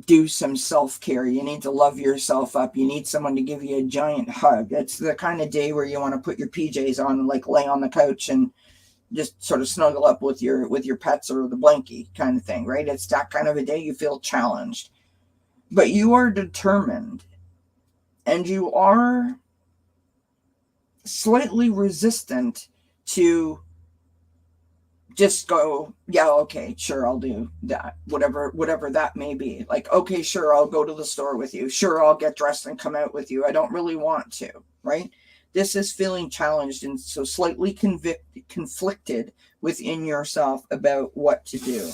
do some self-care. You need to love yourself up. You need someone to give you a giant hug. It's the kind of day where you want to put your PJs on and like lay on the couch and just sort of snuggle up with your pets or the blankie kind of thing, right? It's that kind of a day you feel challenged. But you are determined, and you are slightly resistant to just go, yeah, okay, sure, I'll do that. Whatever that may be. Like, okay, sure, I'll go to the store with you. Sure, I'll get dressed and come out with you. I don't really want to, right? This is feeling challenged and so slightly conflicted within yourself about what to do.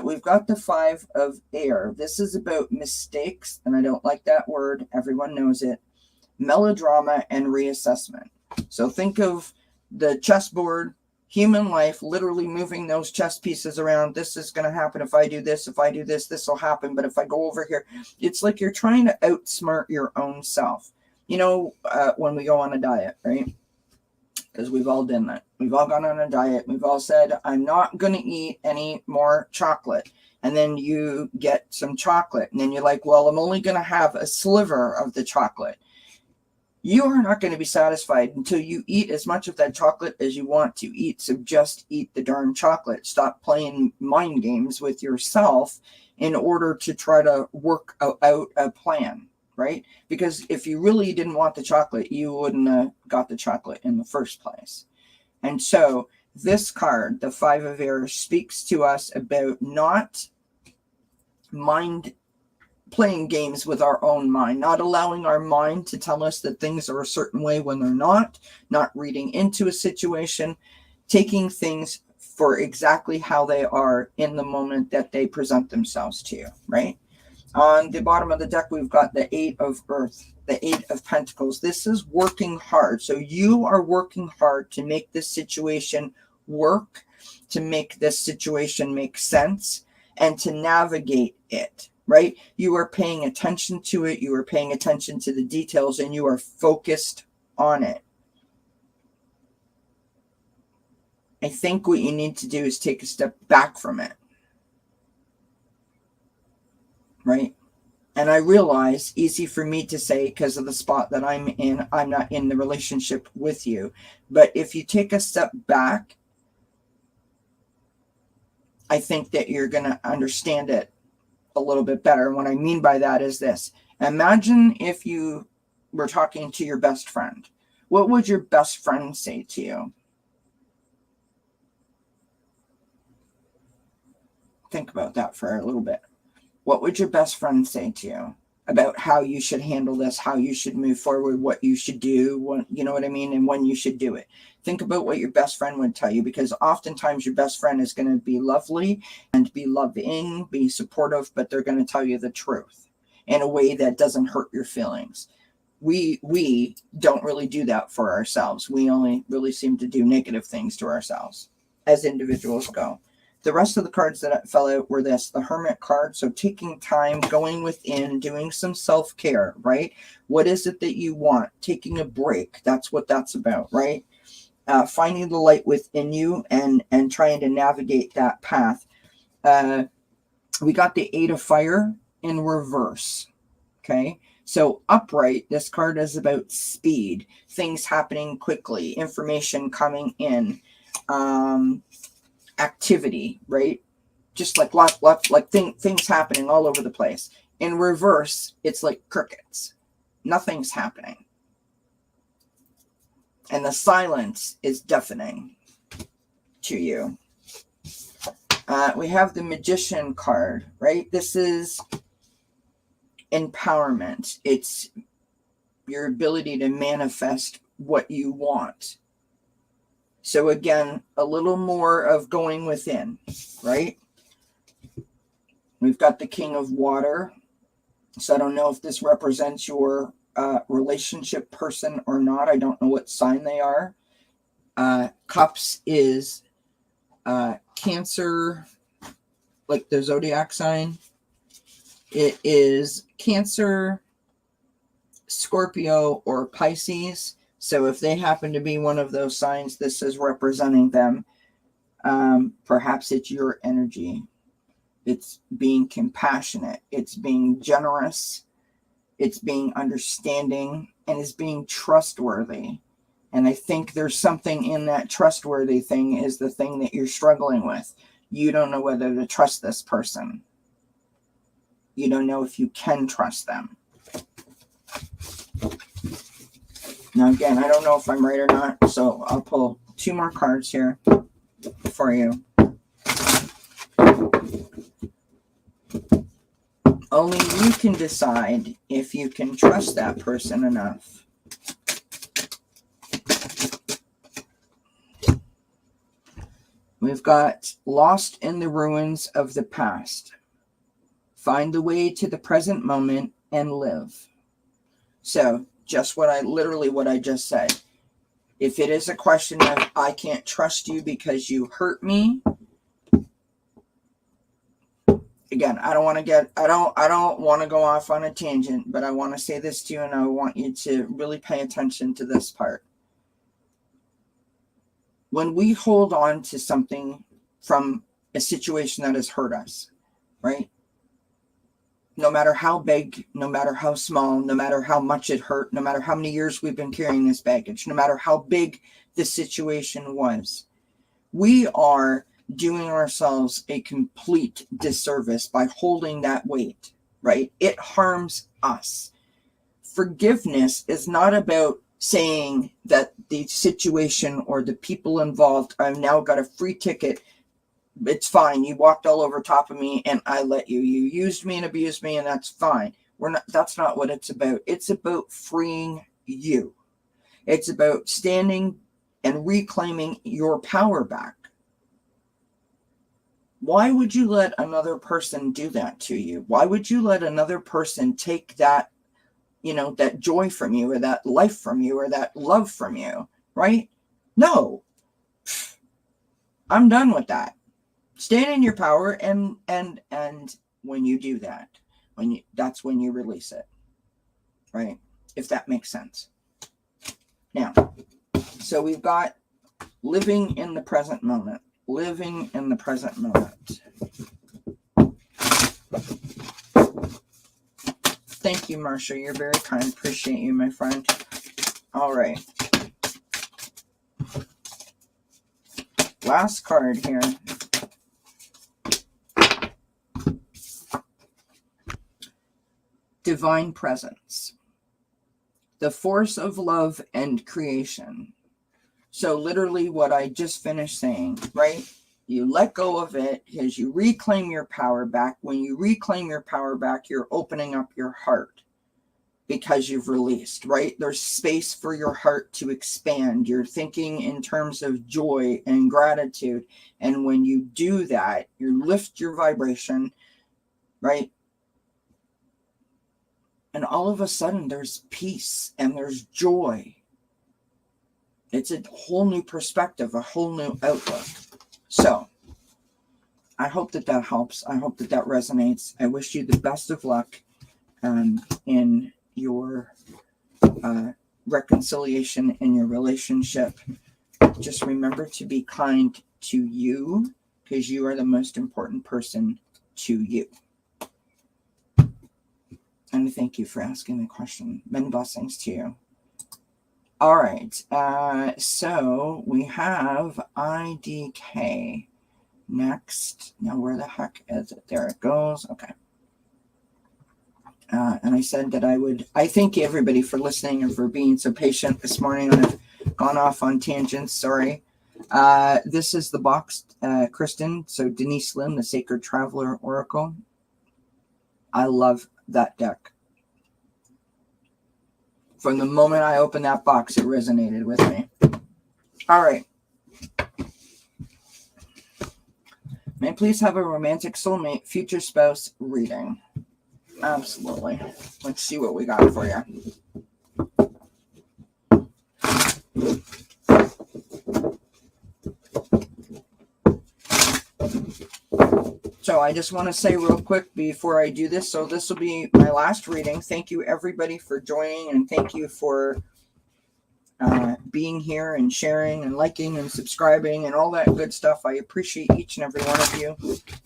We've got the 5 of Air. This is about mistakes, and I don't like that word. Everyone knows it. Melodrama and reassessment. So think of the chessboard, human life, literally moving those chess pieces around. This is going to happen if I do this. If I do this, this will happen. But if I go over here, it's like you're trying to outsmart your own self. You know, when we go on a diet, right? Because we've all done that. We've all gone on a diet. We've all said, I'm not going to eat any more chocolate. And then you get some chocolate. And then you're like, well, I'm only going to have a sliver of the chocolate. You are not going to be satisfied until you eat as much of that chocolate as you want to eat. So just eat the darn chocolate. Stop playing mind games with yourself in order to try to work out a plan. Right? Because if you really didn't want the chocolate, you wouldn't have got the chocolate in the first place. And so this card, the 5 of Air, speaks to us about not playing games with our own mind, not allowing our mind to tell us that things are a certain way when they're not reading into a situation, taking things for exactly how they are in the moment that they present themselves to you, right? On the bottom of the deck, we've got the 8 of Earth, the 8 of Pentacles. This is working hard. So you are working hard to make this situation work, to make this situation make sense, and to navigate it, right? You are paying attention to it. You are paying attention to the details, and you are focused on it. I think what you need to do is take a step back from it. right? And I realize, easy for me to say because of the spot that I'm in, I'm not in the relationship with you. But if you take a step back, I think that you're going to understand it a little bit better. And what I mean by that is this. Imagine if you were talking to your best friend. What would your best friend say to you? Think about that for a little bit. What would your best friend say to you about how you should handle this, how you should move forward, what you should do, what, you know what I mean, and when you should do it? Think about what your best friend would tell you, because oftentimes your best friend is going to be lovely and be loving, be supportive, but they're going to tell you the truth in a way that doesn't hurt your feelings. We don't really do that for ourselves. We only really seem to do negative things to ourselves as individuals go. The rest of the cards that fell out were this, the Hermit card. So taking time, going within, doing some self-care, right? What is it that you want? Taking a break. That's what that's about, right? Finding the light within you and trying to navigate that path. We got the Eight of Fire in reverse, okay? So upright, this card is about speed, things happening quickly, information coming in, activity, right? Just like things happening all over the place. In reverse, it's like crickets. Nothing's happening. And the silence is deafening to you. We have the Magician card, right? This is empowerment. It's your ability to manifest what you want. So again, a little more of going within, right? We've got the King of Water. So I don't know if this represents your relationship person or not. I don't know what sign they are. Cups is Cancer, like the zodiac sign. It is Cancer, Scorpio, or Pisces. So if they happen to be one of those signs, this is representing them. Perhaps it's your energy. It's being compassionate. It's being generous. It's being understanding, and it's being trustworthy. And I think there's something in that trustworthy thing is the thing that you're struggling with. You don't know whether to trust this person. You don't know if you can trust them. Now, again, I don't know if I'm right or not, so I'll pull two more cards here for you. Only you can decide if you can trust that person enough. We've got Lost in the Ruins of the Past. Find the way to the present moment and live. So, just what I just said. If it is a question of I can't trust you because you hurt me, again, I don't want to go off on a tangent, but I want to say this to you, and I want you to really pay attention to this part. When we hold on to something from a situation that has hurt us, right? No matter how big, no matter how small, no matter how much it hurt, no matter how many years we've been carrying this baggage, no matter how big the situation was, we are doing ourselves a complete disservice by holding that weight, right? It harms us. Forgiveness is not about saying that the situation or the people involved, I've now got a free ticket. It's fine. You walked all over top of me and I let you. You used me and abused me, and that's fine. That's not what it's about. It's about freeing you. It's about standing and reclaiming your power back. Why would you let another person do that to you? Why would you let another person take that, that joy from you, or that life from you, or that love from you, right? No. I'm done with that. Stand in your power, and when you do that, that's when you release it, right? If that makes sense. Now, so we've got living in the present moment. Living in the present moment. thank you, Marcia. You're very kind. Appreciate you, my friend. All right. Last card here. Divine Presence. The force of love and creation. So literally what I just finished saying, right? You let go of it because you reclaim your power back. When you reclaim your power back, you're opening up your heart because you've released, right? There's space for your heart to expand. You're thinking in terms of joy and gratitude. And when you do that, you lift your vibration, right? And all of a sudden there's peace and there's joy. It's a whole new perspective, a whole new outlook. So I hope that that helps. I hope that that resonates. I wish you the best of luck in your reconciliation in your relationship. Just remember to be kind to you because you are the most important person to you. And thank you for asking the question. Many blessings to you. All right. So we have IDK next. Now, where the heck is it? There it goes. Okay. And I said that I thank everybody for listening and for being so patient this morning. I've gone off on tangents. Sorry. This is the box, Kristen. So Denise Lim, the Sacred Traveler Oracle. I love that deck. From the moment I opened that box, it resonated with me. All right. May I please have a romantic soulmate, future spouse reading? Absolutely. Let's see what we got for you. So I just want to say real quick before I do this, so this will be my last reading. Thank you everybody for joining, and thank you for being here and sharing and liking and subscribing and all that good stuff. I appreciate each and every one of you.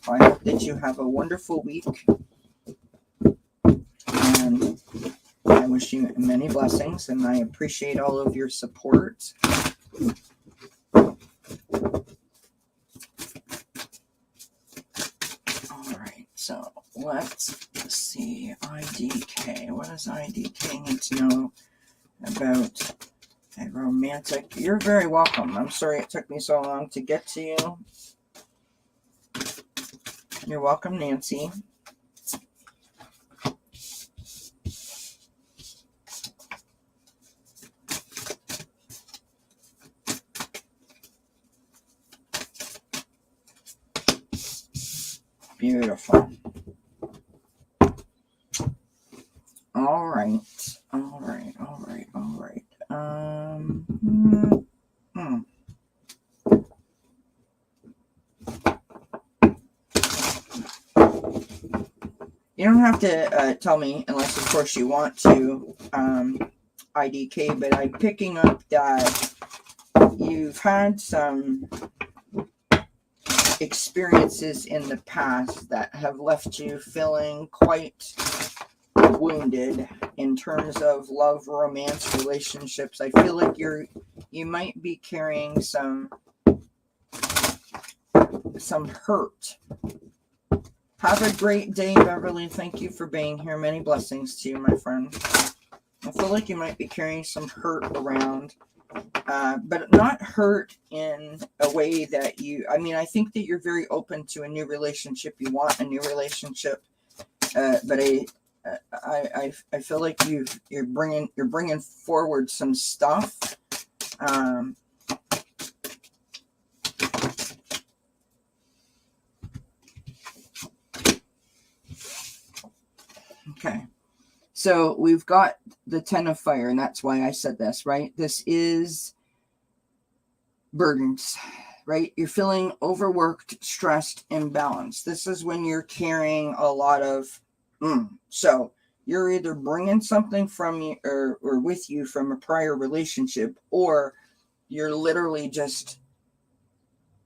I hope that you have a wonderful week. And I wish you many blessings, and I appreciate all of your support. So let's see, IDK. What does IDK need to know about a romantic? You're very welcome. I'm sorry it took me so long to get to you. You're welcome, Nancy. Beautiful. All right. You don't have to tell me unless, of course, you want to, IDK, but I'm picking up that you've had some experiences in the past that have left you feeling quite wounded in terms of love, romance, relationships. I feel like you might be carrying some hurt. Have a great day, Beverly. Thank you for being here. Many blessings to you, my friend. I feel like you might be carrying some hurt around. But not hurt in a way that I think that you're very open to a new relationship. You want a new relationship, but I feel like you're bringing forward some stuff. Okay. So we've got the 10 of fire, and that's why I said this, right? This is burdens, right? You're feeling overworked, stressed, imbalanced. This is when you're carrying a lot of, so you're either bringing something from you or with you from a prior relationship, or you're literally just,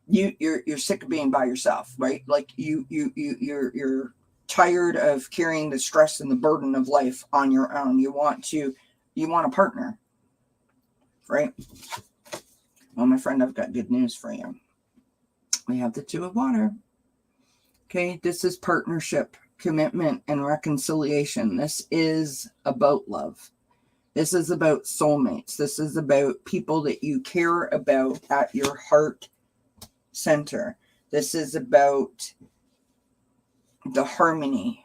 you're sick of being by yourself, right? Like you're tired of carrying the stress and the burden of life on your own. You want a partner, right? Well, my friend, I've got good news for you. We have the Two of Water. Okay, this is partnership, commitment, and reconciliation. This is about love. This is about soulmates. This is about people that you care about at your heart center. This is about the harmony,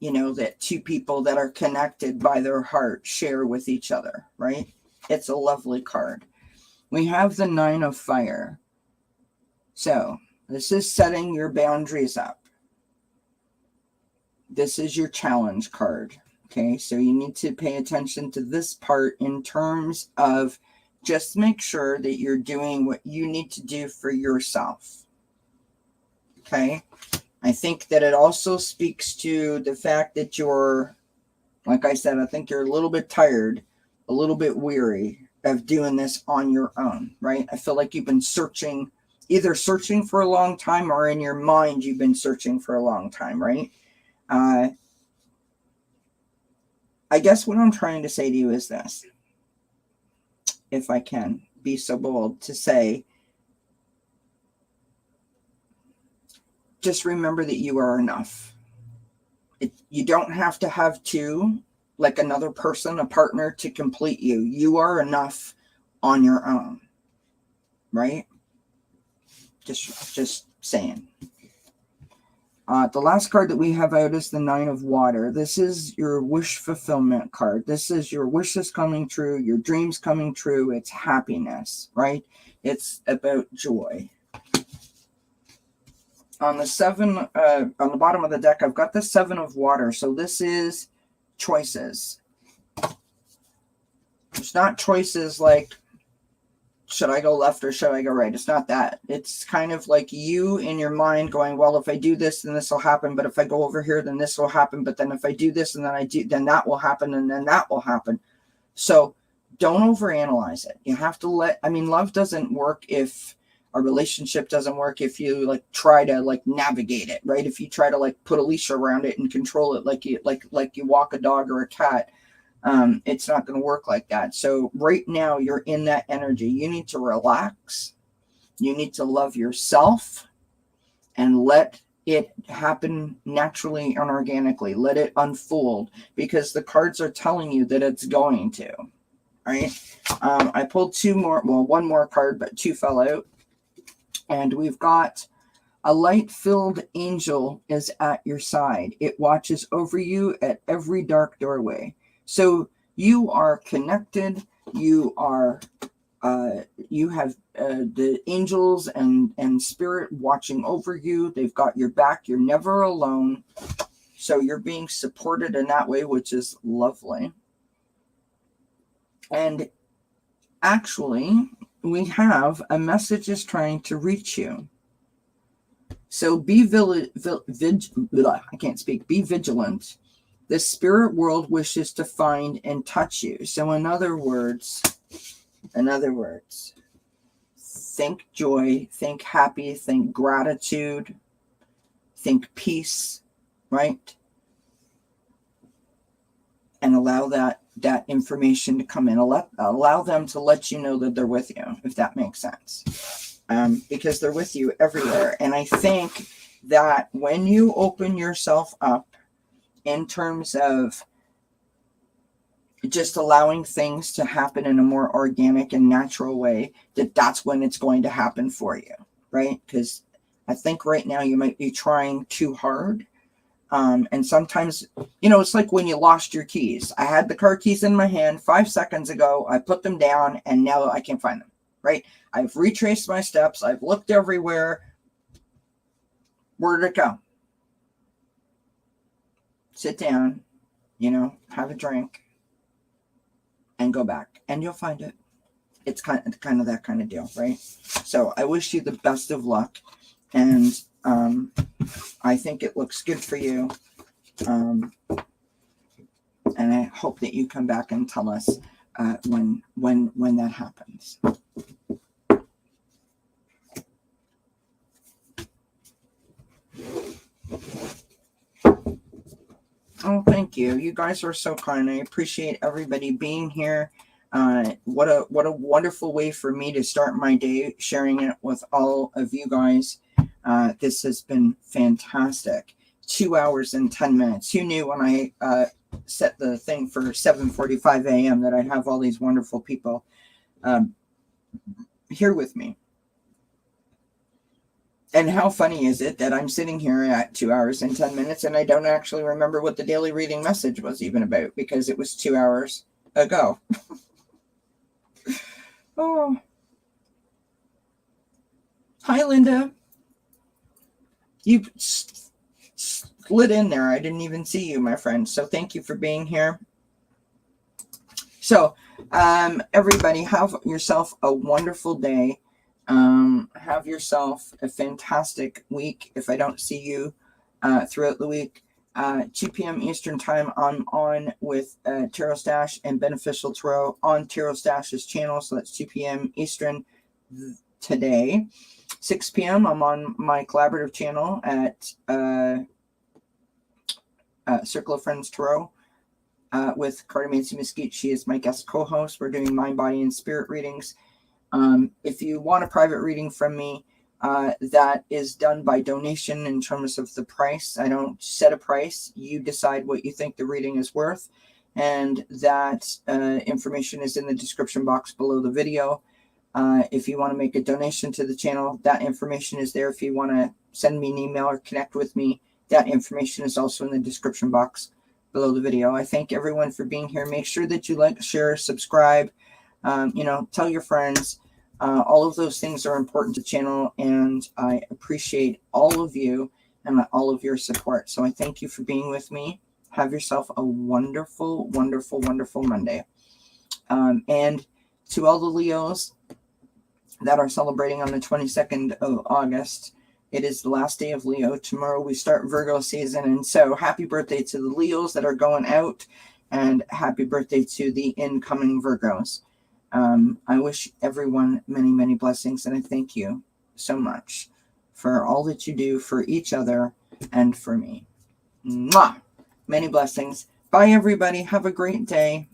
that two people that are connected by their heart share with each other, right? It's a lovely card. We have the Nine of Fire. So this is setting your boundaries up. This is your challenge card. Okay, so you need to pay attention to this part in terms of just make sure that you're doing what you need to do for yourself. Okay, I think that it also speaks to the fact that you're, like I said, I think you're a little bit tired, a little bit weary of doing this on your own, right? I feel like you've been either searching for a long time, or in your mind you've been searching for a long time, right? I guess what I'm trying to say to you is this, if I can be so bold to say, just remember that you are enough. You don't have to have two, like another person, a partner, to complete you. You are enough on your own, right? Just saying. The last card that we have out is the Nine of Water. This is your wish fulfillment card. This is your wishes coming true, your dreams coming true. It's happiness, right? It's about joy. On the bottom of the deck, I've got the Seven of Water. So this is choices. It's not choices like, should I go left or should I go right? It's not that. It's kind of like you in your mind going, well, if I do this, then this will happen. But if I go over here, then this will happen. But then if I do this and then that will happen, and then that will happen. So don't overanalyze it. You have to love doesn't work if a relationship doesn't work if you try to navigate it, right? If you try to put a leash around it and control it like you walk a dog or a cat. It's not going to work like that. So right now you're in that energy. You need to relax. You need to love yourself and let it happen naturally and organically. Let it unfold, because the cards are telling you that it's going to, right? I pulled one more card, but two fell out. And we've got a light-filled angel is at your side. It watches over you at every dark doorway. So you are connected. You have the angels and spirit watching over you. They've got your back. You're never alone. So you're being supported in that way, which is lovely. And actually, we have a message is trying to reach you. So be Be vigilant. The spirit world wishes to find and touch you. So in other words, think joy, think happy, think gratitude, think peace, right? And allow that information to come in. Allow them to let you know that they're with you, if that makes sense. Because they're with you everywhere. And I think that when you open yourself up in terms of just allowing things to happen in a more organic and natural way, that's when it's going to happen for you, right? Because I think right now you might be trying too hard. And sometimes, it's like when you lost your keys. I had the car keys in my hand 5 seconds ago. I put them down and now I can't find them, right? I've retraced my steps. I've looked everywhere. Where did it go? Sit down, have a drink and go back and you'll find it. It's kind of that kind of deal, right? So I wish you the best of luck. And I think it looks good for you. And I hope that you come back and tell us when that happens. Oh, thank you. You guys are so kind. I appreciate everybody being here. What a wonderful way for me to start my day, sharing it with all of you guys. This has been fantastic. 2 hours and 10 minutes. Who knew when I set the thing for 7:45 a.m. that I'd have all these wonderful people here with me? And how funny is it that I'm sitting here at 2 hours and 10 minutes and I don't actually remember what the daily reading message was even about, because it was 2 hours ago. Oh. Hi, Linda. You slid in there. I didn't even see you, my friend. So thank you for being here. So, everybody, have yourself a wonderful day. Have yourself a fantastic week. If I don't see you throughout the week, 2 p.m. Eastern time, I'm on with Tarot Stash and Beneficial Tarot on Tarot Stash's channel. So that's 2 p.m. Eastern today. 6 p.m. I'm on my collaborative channel at Circle of Friends Tarot with Cartomancy Mesquite. She is my guest co-host. We're doing mind, body, and spirit readings. If you want a private reading from me, that is done by donation in terms of the price. I don't set a price. You decide what you think the reading is worth. And that information is in the description box below the video. If you want to make a donation to the channel, that information is there. If you want to send me an email or connect with me, that information is also in the description box below the video. I thank everyone for being here. Make sure that you like, share, subscribe, tell your friends. All of those things are important to the channel, and I appreciate all of you and all of your support. So I thank you for being with me. Have yourself a wonderful, wonderful, wonderful Monday. And to all the Leos that are celebrating on the 22nd of August, it is the last day of Leo. Tomorrow we start Virgo season, and so happy birthday to the Leos that are going out, and happy birthday to the incoming Virgos. I wish everyone many, many blessings, and I thank you so much for all that you do for each other and for me. Mwah! Many blessings. Bye, everybody. Have a great day.